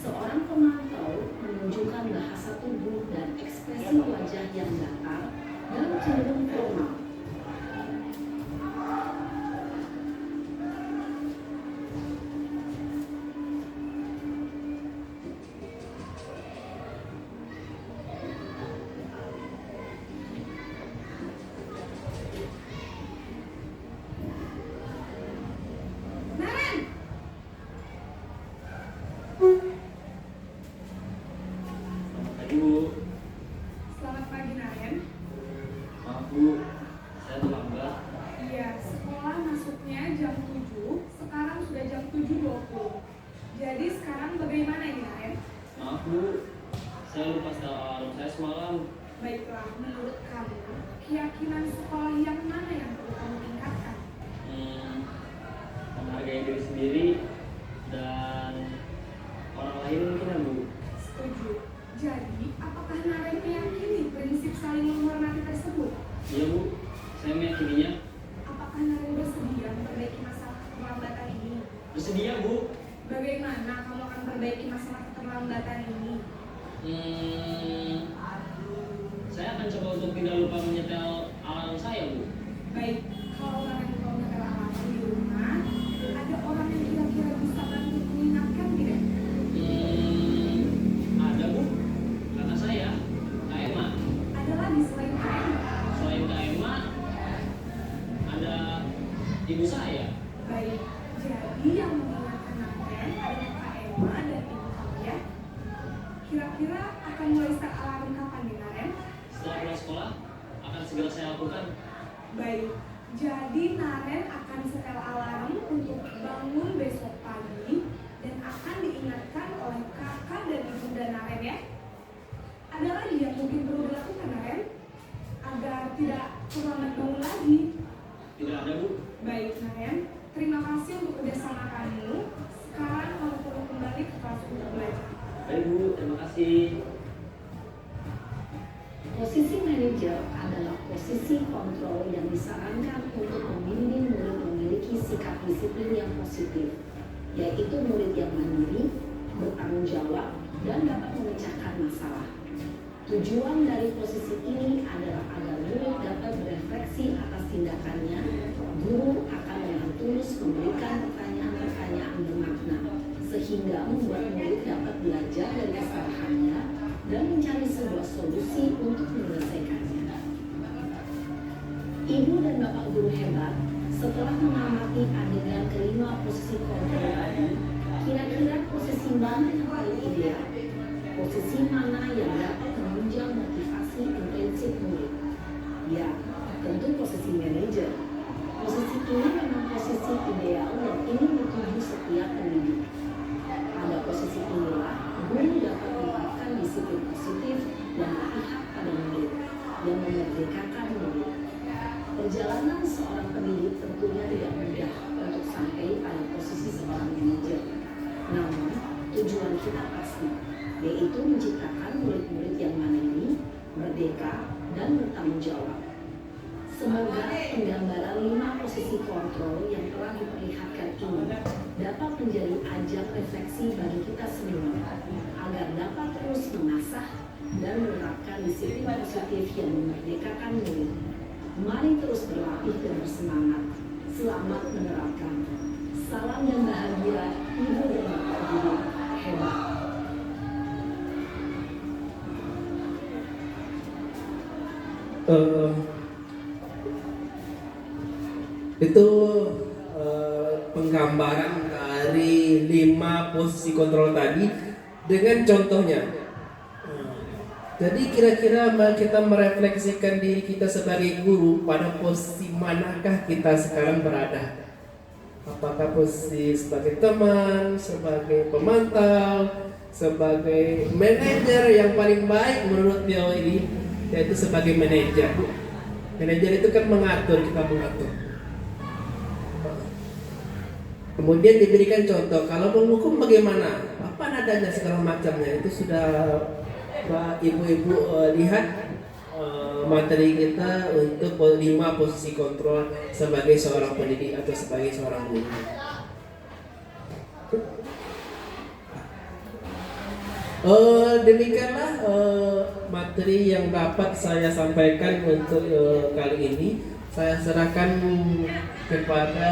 Seorang pemantau menunjukkan bahasa tubuh dan ekspresi wajah yang datar dan cenderung formal. Naren! Selamat pagi Bu. Selamat pagi, Naren. Maaf Bu, saya terlambat. Iya, sekolah masuknya jam 7, sekarang sudah jam 7.20. Jadi sekarang bagaimana ini, Naren? Maaf Bu, saya lupa setel alarm saya semalam. Baiklah, menurut kamu, keyakinan sekolah yang mana yang perlu kamu tingkatkan? Menghargai diri sendiri dan orang lain mungkin ya Bu. Setuju. Jadi, apakah Naren meyakini prinsip saling menghormati tersebut? Iya Bu, saya meyakininya. Apakah Naren bersedia memperbaiki masalah keterlambatan ini? Bersedia Bu. Bagaimana kamu akan memperbaiki masalah keterlambatan ini? Saya akan coba untuk tidak lupa menyetel alarm saya Bu. Baik, kalau Naren lupa menyetel alarm di rumah, ada orang yang kira-kira bisa bantu mengingatkan tidak? Ada Bu, kata saya, Kak Emma. Ada lagi selain Naren? Selain Kak Emma, ada ibu saya. Baik, jadi yang mengingatkan Naren adalah Kak Emma dan ibu kamu ya. Kira-kira akan mulai start alarm kapan nih Naren? Setelah pulang sekolah, akan segera saya lakukan. Baik, jadi Naren akan setel alarm untuk bangun besok pagi dan akan diingatkan oleh kakak dan ibunda Naren ya. Ada lagi yang mungkin perlu dilakukan Naren agar tidak terlambat bangun lagi. Tidak ada Bu. Baik Naren, terima kasih untuk kerjasama kamu. Sekarang kamu perlu kembali ke kelas untuk belajar. Baik Bu, terima kasih. Posisi manajer adalah posisi kontrol yang disarankan untuk membimbing murid memiliki sikap disiplin yang positif, yaitu murid yang mandiri, bertanggung jawab, dan dapat memecahkan masalah. Tujuan dari posisi ini adalah agar murid dapat berefleksi atas tindakannya. Guru akan dengan tulus memberikan pertanyaan-pertanyaan bermakna, sehingga membuat murid dapat belajar dari kesalahannya dan mencari sebuah solusi untuk menyelesaikannya. Ibu dan bapak guru hebat, setelah mengamati adegan kelima posisi kontrol tadi, kira-kira posisi mana yang paling ideal? Posisi mana yang dapat menunjang motivasi intensif murid? Ya, tentu posisi manajer. Posisi ini memang posisi ideal dan ini dituju setiap pendidik. Pada posisi inilah, guru dapat menerapkan disiplin positif dan berpihak pada murid yang memerdekakan murid. Perjalanan seorang pendidik tentunya tidak mudah untuk sampai pada posisi seorang manajer. Namun, tujuan kita pasti, yaitu menciptakan murid-murid yang mandiri, merdeka, dan bertanggung jawab. Semoga penggambaran 5 posisi kontrol yang telah diperlihatkan ini dapat menjadi ajang refleksi bagi kita semua agar dapat terus mengasah dan menerapkan disiplin positif yang memerdekakan murid. Mari terus berlatih dan bersemangat. Selamat menerapkan. Salam yang bahagia, Ibu dan Bapak Guru hebat. Itu penggambaran dari 5 posisi kontrol tadi dengan contohnya. Jadi kira-kira kita merefleksikan diri kita sebagai guru pada posisi manakah kita sekarang berada? Apakah posisi sebagai teman, sebagai pemantau, sebagai manajer yang paling baik menurut beliau ini, yaitu sebagai manajer. Manajer itu kan mengatur, kita mengatur. Kemudian diberikan contoh, kalau menghukum bagaimana? Apa nadanya segala macamnya, itu sudah ibu-ibu lihat materi kita untuk 5 posisi kontrol sebagai seorang pendidik atau sebagai seorang guru. Demikianlah materi yang dapat saya sampaikan untuk kali ini. Saya serahkan kepada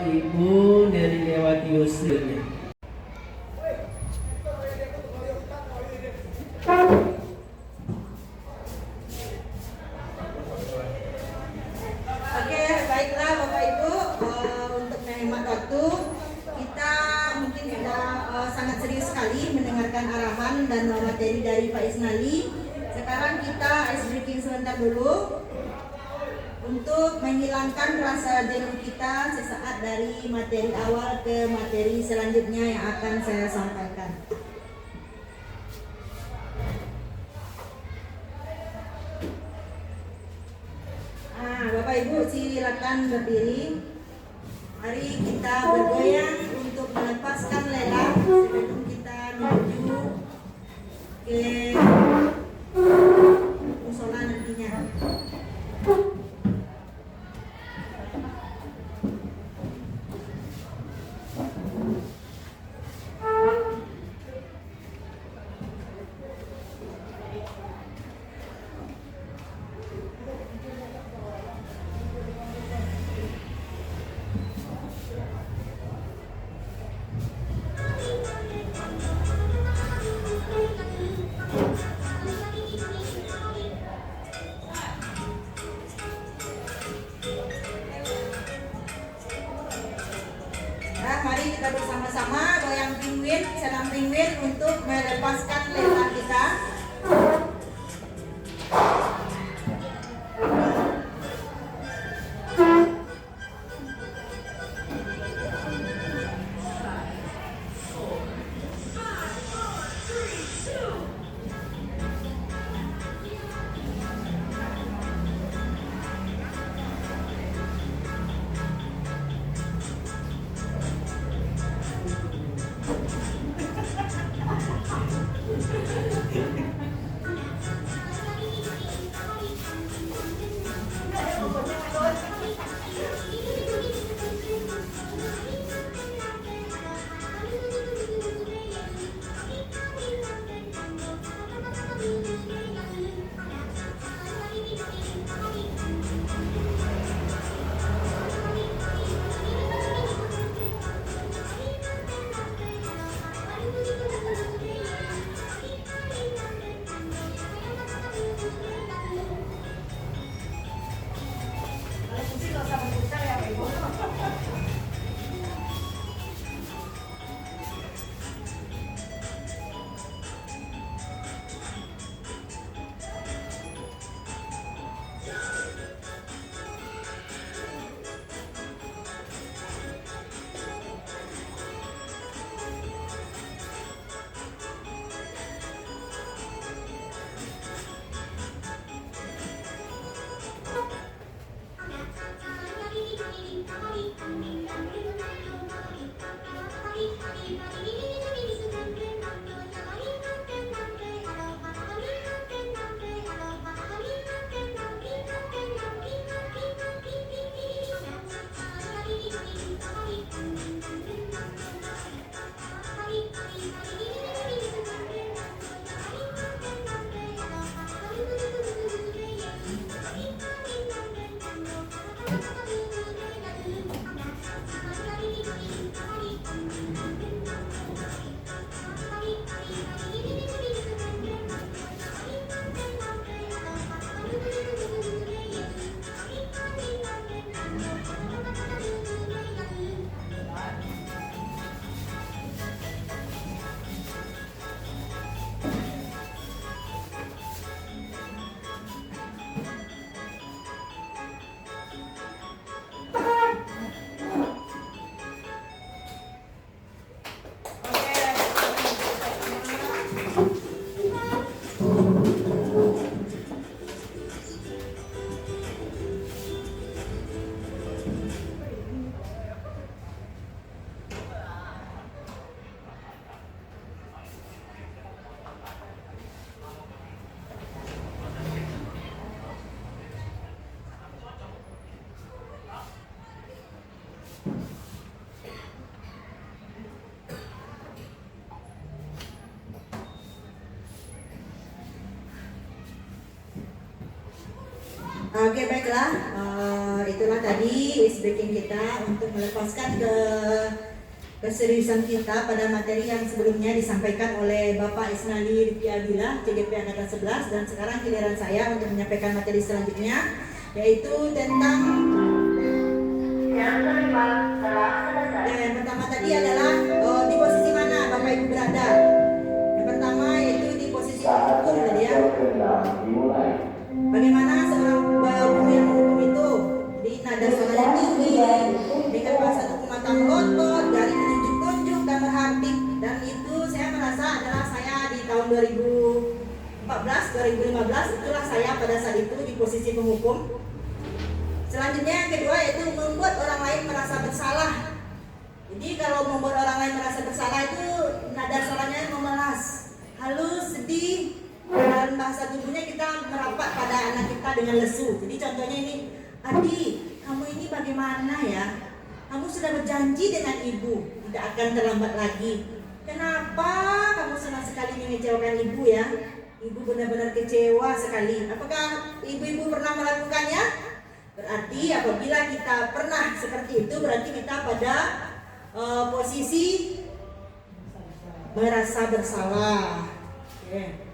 Ibu Neri Lewati Yusri. Oke, baiklah Bapak Ibu, untuk menghemat waktu, kita mungkin sudah sangat serius sekali mendengarkan arahan dan materi dari Pak Isnali. Sekarang kita ice breaking sebentar dulu untuk menghilangkan rasa jenuh kita sesaat dari materi awal ke materi selanjutnya yang akan saya sampaikan. Bapak Ibu silakan berdiri. Mari kita bergoyang untuk melepaskan lelah sebelum kita menuju ke musola nantinya. Mari kita bersama-sama goyang penguin, senam penguin untuk melepaskan lelah kita. Oke, baiklah. Itulah tadi is breaking kita untuk melepaskan keseriusan kita pada materi yang sebelumnya disampaikan oleh Bapak Isnali Rifki Abdillah, CGP Angkatan 11, dan sekarang giliran saya untuk menyampaikan materi selanjutnya, yaitu tentang yang kelima telah selesai. Yang pertama tadi adalah di posisi mana Bapak Ibu berada. Yang pertama yaitu di posisi hukum tadi ya. Bagaimana seorang guru yang menghukum itu? Jadi nada suaranya tinggi, dengan bahasa tubuh mata melotot, jari menunjuk-nunjuk dan berhardik. Dan itu saya merasa adalah saya di tahun 2014, 2015 itulah saya pada saat itu di posisi penghukum. Selanjutnya yang kedua yaitu membuat orang lain merasa bersalah. Jadi kalau membuat orang lain merasa bersalah itu nada suaranya memelas, halus, sedih. Dalam bahasa tubuhnya kita merapat pada anak kita dengan lesu. Jadi contohnya ini, Adi, kamu ini bagaimana ya? Kamu sudah berjanji dengan ibu tidak akan terlambat lagi. Kenapa kamu senang sekali mengecewakan ibu ya? Ibu benar-benar kecewa sekali. Apakah ibu-ibu pernah melakukannya? Berarti apabila kita pernah seperti itu, berarti kita pada posisi merasa bersalah. Okay.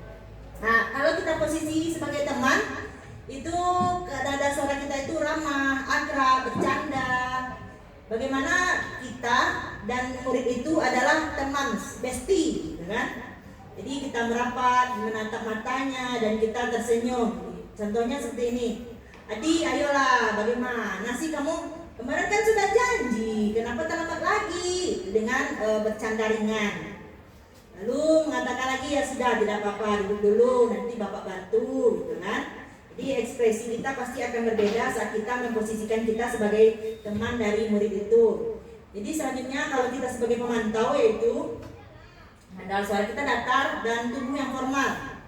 Nah, kalau kita posisi sebagai teman, itu nada suara kita itu ramah, akrab, bercanda. Bagaimana kita dan murid itu adalah teman, bestie, kan? Jadi kita merapat, menatap matanya, dan kita tersenyum. Contohnya seperti ini. Adi, ayolah, bagaimana sih kamu? Kemarin kan sudah janji, kenapa terlambat lagi? Dengan bercanda ringan. Lalu mengatakan lagi, ya sudah, tidak apa-apa, duduk dulu, nanti bapak bantu, gitu kan. Jadi ekspresi kita pasti akan berbeda saat kita memposisikan kita sebagai teman dari murid itu. Jadi selanjutnya kalau kita sebagai pemantau yaitu nada suara kita datar dan tubuh yang formal.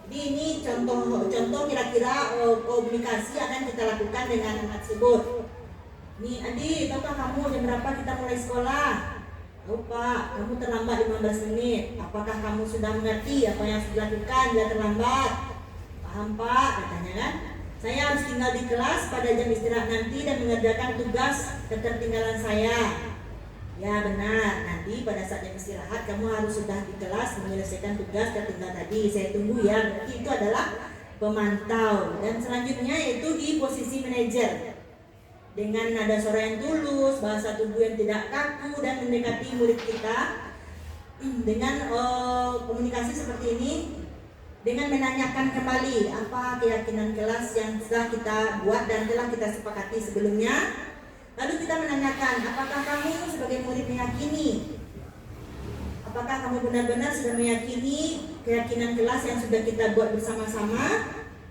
Jadi ini contoh kira-kira komunikasi akan kita lakukan dengan anak tersebut. Nih Adi, tahukah kamu jam berapa kita mulai sekolah? Oh Pak, kamu terlambat 15 menit. Apakah kamu sudah mengerti apa yang sudah dilakukan bila terlambat? Paham Pak, katanya kan. Saya harus tinggal di kelas pada jam istirahat nanti dan mengerjakan tugas ketertinggalan saya. Ya benar, nanti pada saat jam istirahat kamu harus sudah di kelas menyelesaikan tugas tertinggal tadi. Saya tunggu ya, berarti itu adalah pemantau. Dan selanjutnya yaitu di posisi manajer. Dengan nada suara yang tulus, bahasa tubuh yang tidak kaku dan mendekati murid kita dengan komunikasi seperti ini, dengan menanyakan kembali apa keyakinan kelas yang sudah kita buat dan telah kita sepakati sebelumnya. Lalu kita menanyakan, apakah kamu sebagai murid meyakini? Apakah kamu benar-benar sudah meyakini keyakinan kelas yang sudah kita buat bersama-sama?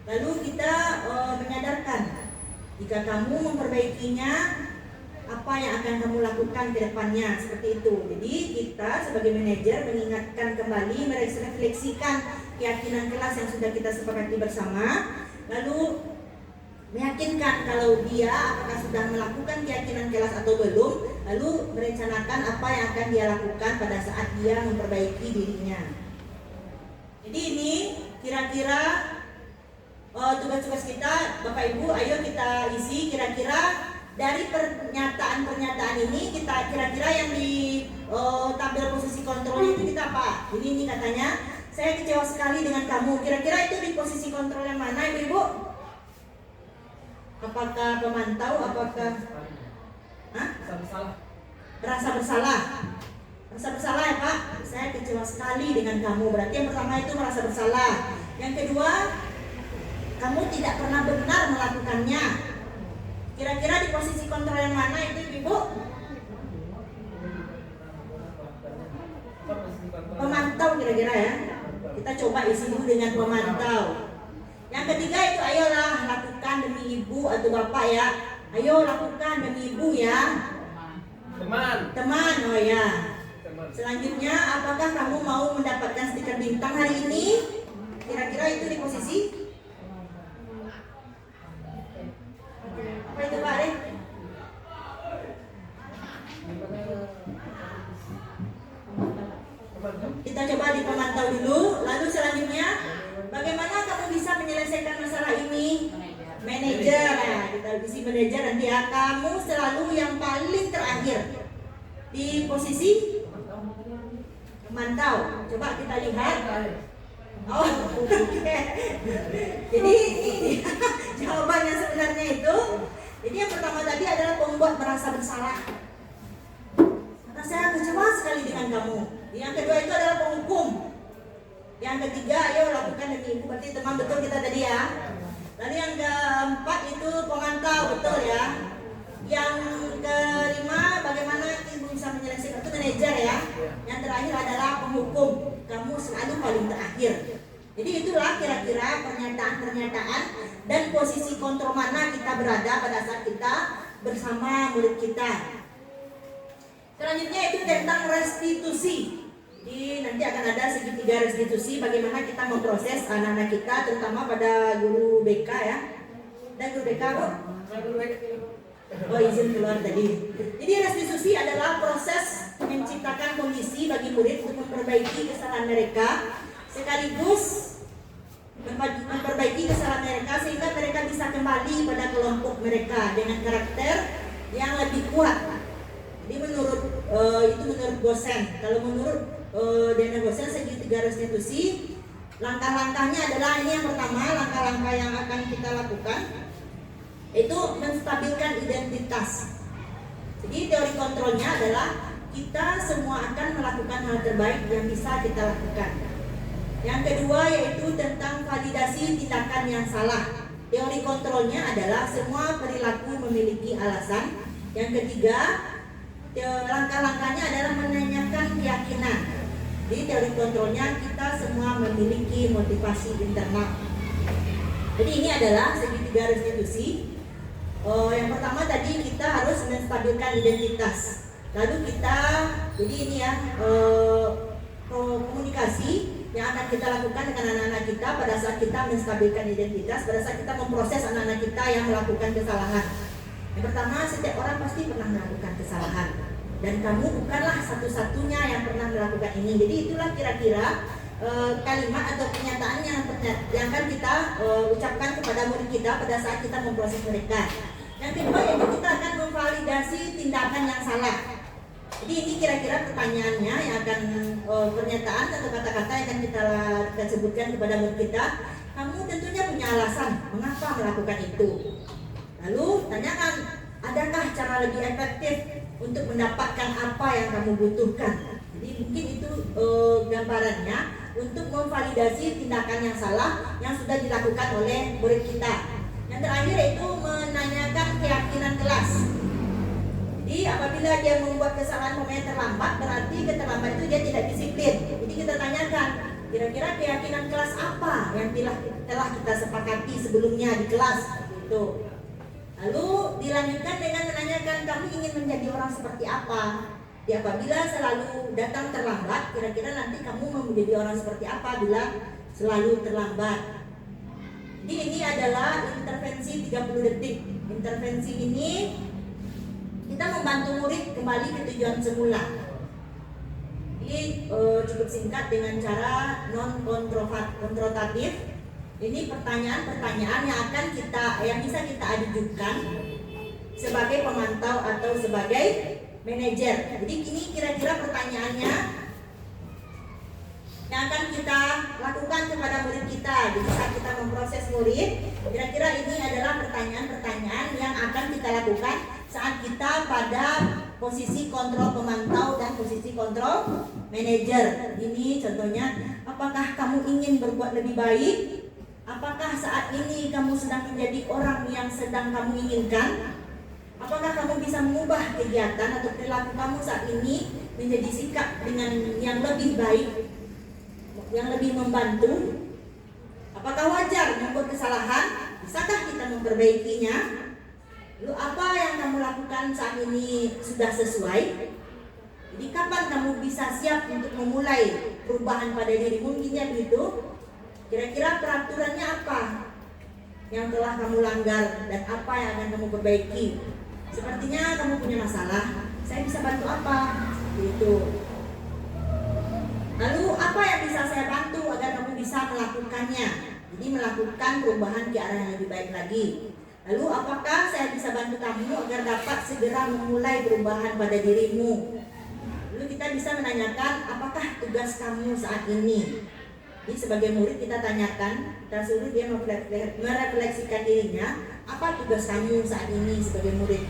Lalu kita menyadarkan jika kamu memperbaikinya, apa yang akan kamu lakukan ke depannya, seperti itu. Jadi kita sebagai manajer mengingatkan kembali, merefleksikan keyakinan kelas yang sudah kita sepakati bersama, lalu meyakinkan kalau dia apakah sudah melakukan keyakinan kelas atau belum, lalu merencanakan apa yang akan dia lakukan pada saat dia memperbaiki dirinya. Jadi ini kira-kira tugas-tugas kita, Bapak Ibu, ayo kita isi kira-kira dari pernyataan-pernyataan ini kita kira-kira yang di tabel posisi kontrol itu kita apa? Ini katanya, saya kecewa sekali dengan kamu. Kira-kira itu di posisi kontrol yang mana, Ibu? Apakah pemantau? Apakah? Merasa bersalah. Merasa bersalah ya Pak? Saya kecewa sekali dengan kamu. Berarti yang pertama itu merasa bersalah. Yang kedua, kamu tidak pernah benar melakukannya. Kira-kira di posisi kontrol yang mana itu Ibu? Pemantau kira-kira ya. Kita coba isi dulu dengan pemantau. Yang ketiga itu ayolah lakukan demi ibu atau bapak ya. Ayo lakukan demi ibu ya. Teman, oh ya. Selanjutnya, apakah kamu mau mendapatkan stiker bintang hari ini? Kira-kira itu di posisi apa itu Pak Arif? Kita coba di pemantau dulu. Lalu selanjutnya, bagaimana kamu bisa menyelesaikan masalah ini? manajer. Nah, kita isi manajer nanti ya. Kamu selalu yang paling terakhir di posisi pemantau. Coba kita lihat. Oh, oke. Jadi ini jawaban yang sebenarnya itu. Jadi yang pertama tadi adalah membuat merasa bersalah. Karena saya kecewa sekali dengan kamu. Yang kedua itu adalah penghukum. Yang ketiga, ayo lakukan demi ibu. Berarti teman betul kita tadi ya. Lalu yang keempat itu pemantau, betul ya. Yang kelima, bagaimana ibu bisa menyelesaikan, itu manajer ya. Yang terakhir adalah penghukum. Kamu selalu paling terakhir. Jadi itulah kira-kira pernyataan-pernyataan dan posisi kontrol mana kita berada pada saat kita bersama murid kita. Selanjutnya itu tentang restitusi. Jadi nanti akan ada segitiga restitusi, bagaimana kita memproses anak-anak kita, terutama pada guru BK ya. Dan guru BK kok? Oh, izin keluar tadi. Jadi restitusi adalah proses menciptakan kondisi bagi murid untuk memperbaiki kesalahan mereka, sekaligus memperbaiki kesalahan mereka sehingga mereka bisa kembali pada kelompok mereka dengan karakter yang lebih kuat. Jadi menurut Gosen. Kalau menurut Dana Gosen, segitiga restitusi, langkah-langkahnya adalah ini yang pertama, langkah-langkah yang akan kita lakukan itu menstabilkan identitas. Jadi teori kontrolnya adalah kita semua akan melakukan hal terbaik yang bisa kita lakukan. Yang kedua yaitu tentang validasi tindakan yang salah. Teori kontrolnya adalah semua perilaku memiliki alasan. Yang ketiga, langkah-langkahnya adalah menanyakan keyakinan. Di teori kontrolnya kita semua memiliki motivasi internal. Jadi ini adalah segitiga restitusi. Yang pertama tadi kita harus menstabilkan identitas. Lalu kita, jadi ini ya komunikasi yang akan kita lakukan dengan anak-anak kita pada saat kita menstabilkan identitas, pada saat kita memproses anak-anak kita yang melakukan kesalahan. Yang pertama, setiap orang pasti pernah melakukan kesalahan. Dan kamu bukanlah satu-satunya yang pernah melakukan ini. Jadi itulah kira-kira kalimat atau pernyataan yang akan kita ucapkan kepada murid kita pada saat kita memproses mereka. Yang kedua yaitu kita akan memvalidasi tindakan yang salah. Jadi ini kira-kira pertanyaannya yang akan pernyataan atau kata-kata yang akan kita sebutkan kepada murid kita. Kamu tentunya punya alasan mengapa melakukan itu. Lalu tanyakan, adakah cara lebih efektif untuk mendapatkan apa yang kamu butuhkan? Jadi mungkin itu gambarannya untuk memvalidasi tindakan yang salah yang sudah dilakukan oleh murid kita. Yang terakhir itu menanyakan keyakinan kelas. Jadi apabila dia membuat kesalahan terlambat, berarti keterlambatan itu dia tidak disiplin. Jadi kita tanyakan, kira-kira keyakinan kelas apa yang telah kita sepakati sebelumnya di kelas gitu. Lalu dilanjutkan dengan menanyakan, kamu ingin menjadi orang seperti apa? Ya, apabila selalu datang terlambat, kira-kira nanti kamu mau menjadi orang seperti apa bila selalu terlambat? Jadi ini adalah intervensi 30 detik. Intervensi ini kita membantu murid kembali ke tujuan semula. Ini cukup singkat dengan cara non-konfrontatif. Ini pertanyaan-pertanyaan yang bisa kita ajukan sebagai pemantau atau sebagai manajer. Jadi ini kira-kira pertanyaannya yang akan kita lakukan kepada murid kita. Jadi saat kita memproses murid, kira-kira ini adalah pertanyaan-pertanyaan yang akan kita lakukan saat kita pada posisi kontrol pemantau dan posisi kontrol manajer. Ini contohnya, apakah kamu ingin berbuat lebih baik? Apakah saat ini kamu sedang menjadi orang yang sedang kamu inginkan? Apakah kamu bisa mengubah kegiatan atau perilaku kamu saat ini menjadi sikap dengan yang lebih baik, yang lebih membantu? Apakah wajar membuat kesalahan? Bisakah kita memperbaikinya? Lalu apa yang kamu lakukan saat ini sudah sesuai? Jadi kapan kamu bisa siap untuk memulai perubahan pada dirimu? Mungkinnya begitu. Kira-kira peraturannya apa yang telah kamu langgar dan apa yang akan kamu perbaiki? Sepertinya kamu punya masalah, saya bisa bantu apa? Gitu. Lalu apa yang bisa saya bantu agar kamu bisa melakukannya? Jadi melakukan perubahan ke arah yang lebih baik lagi. Lalu apakah saya bisa bantu kamu agar dapat segera memulai perubahan pada dirimu? Lalu kita bisa menanyakan apakah tugas kamu saat ini? Jadi sebagai murid kita tanyakan, kita suruh dia merefleksikan dirinya, apa tugas kamu saat ini sebagai murid?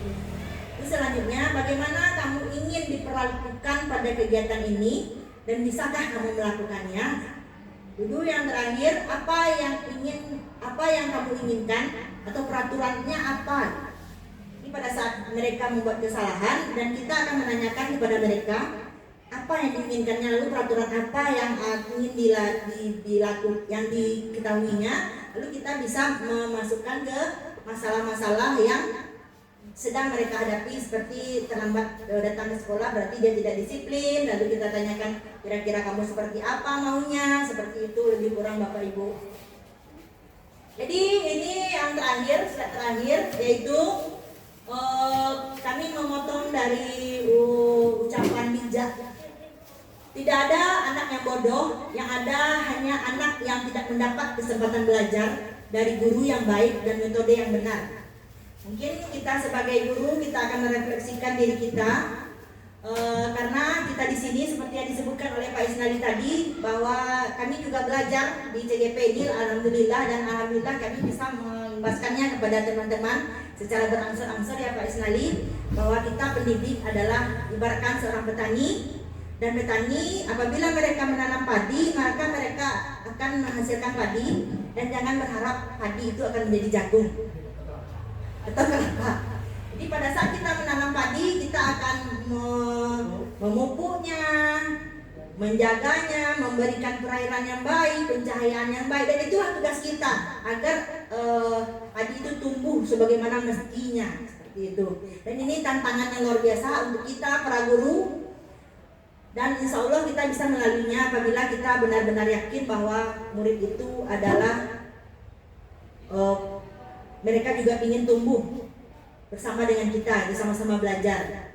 Terus selanjutnya, bagaimana kamu ingin diperlakukan pada kegiatan ini dan bisakah kamu melakukannya? Dulu yang terakhir, apa yang kamu inginkan atau peraturannya apa? Ini pada saat mereka membuat kesalahan dan kita akan menanyakan kepada mereka apa yang diinginkannya, lalu peraturan apa yang ingin yang diketahuinya, lalu kita bisa memasukkan ke masalah-masalah yang sedang mereka hadapi, seperti terlambat datang ke sekolah berarti dia tidak disiplin. Lalu kita tanyakan kira-kira kamu seperti apa maunya, seperti itu lebih kurang Bapak Ibu. Jadi ini yang terakhir, slide terakhir, yaitu kami memotong dari ucapan bijak. Tidak ada anak yang bodoh, yang ada hanya anak yang tidak mendapat kesempatan belajar dari guru yang baik dan metode yang benar. Mungkin kita sebagai guru kita akan merefleksikan diri kita, karena kita di sini seperti yang disebutkan oleh Pak Isnali tadi, bahwa kami juga belajar di CGP ini, alhamdulillah, dan alhamdulillah kami bisa membebaskannya kepada teman-teman secara berangsur-angsur ya Pak Isnali, bahwa kita pendidik adalah ibaratkan seorang petani. Dan petani apabila mereka menanam padi, maka mereka akan menghasilkan padi, dan jangan berharap padi itu akan menjadi jagung atau kelapa. Jadi pada saat kita menanam padi, kita akan memupuknya, menjaganya, memberikan perairan yang baik, pencahayaan yang baik, dan itulah tugas kita agar padi itu tumbuh sebagaimana mestinya, seperti itu. Dan ini tantangan yang luar biasa untuk kita para guru. Dan insya Allah kita bisa melaluinya apabila kita benar-benar yakin bahwa murid itu adalah mereka juga ingin tumbuh bersama dengan kita, bersama-sama belajar.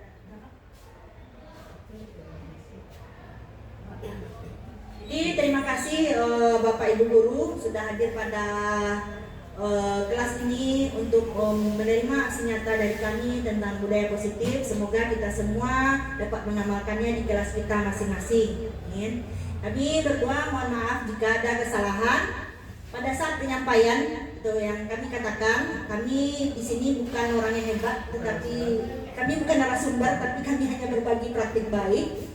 Jadi terima kasih Bapak Ibu Guru sudah hadir pada kelas ini untuk menerima aksi nyata dari kami tentang budaya positif. Semoga kita semua dapat mengamalkannya di kelas kita masing-masing. Amin. Kami berdoa mohon maaf jika ada kesalahan pada saat penyampaian. Itu yang kami katakan, kami di sini bukan orang yang hebat, tetapi kami bukan narasumber, tapi kami hanya berbagi praktik baik,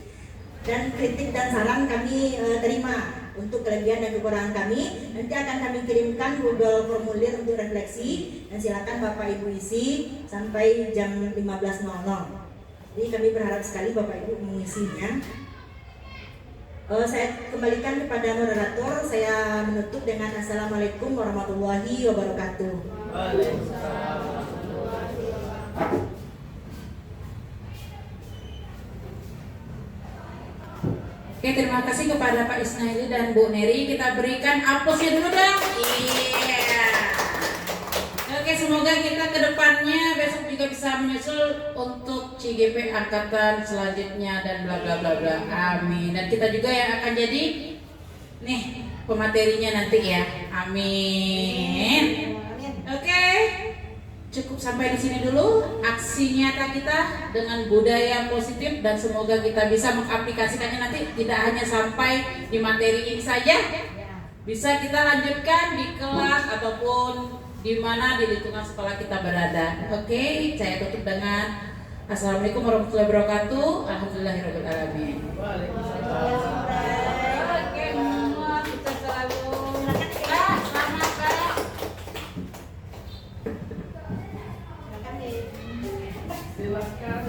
dan kritik dan saran kami terima untuk kelebihan dan kekurangan kami. Nanti akan kami kirimkan Google formulir untuk refleksi, dan silakan Bapak Ibu isi sampai jam 15.00. Jadi kami berharap sekali Bapak Ibu mengisinya. Saya kembalikan kepada moderator. Saya menutup dengan Assalamualaikum warahmatullahi wabarakatuh. Oke, terima kasih kepada Pak Isnaili dan Bu Neri. Kita berikan aplausnya dulu dong. Iya. Oke, semoga kita ke depannya besok juga bisa menyusul untuk CGP angkatan selanjutnya dan bla bla bla bla. Amin. Dan kita juga yang akan jadi nih pematerinya nanti ya. Amin. Oke. Cukup sampai di sini dulu aksi nyata kita dengan budaya positif, dan semoga kita bisa mengaplikasikannya nanti tidak hanya sampai di materi ini saja, bisa kita lanjutkan di kelas ataupun di mana di lingkungan sekolah kita berada. Oke, saya tutup dengan Assalamualaikum warahmatullahi wabarakatuh. Alhamdulillahirabbil alamin. Oke, semua kita selalu selamat Pak. Silakan.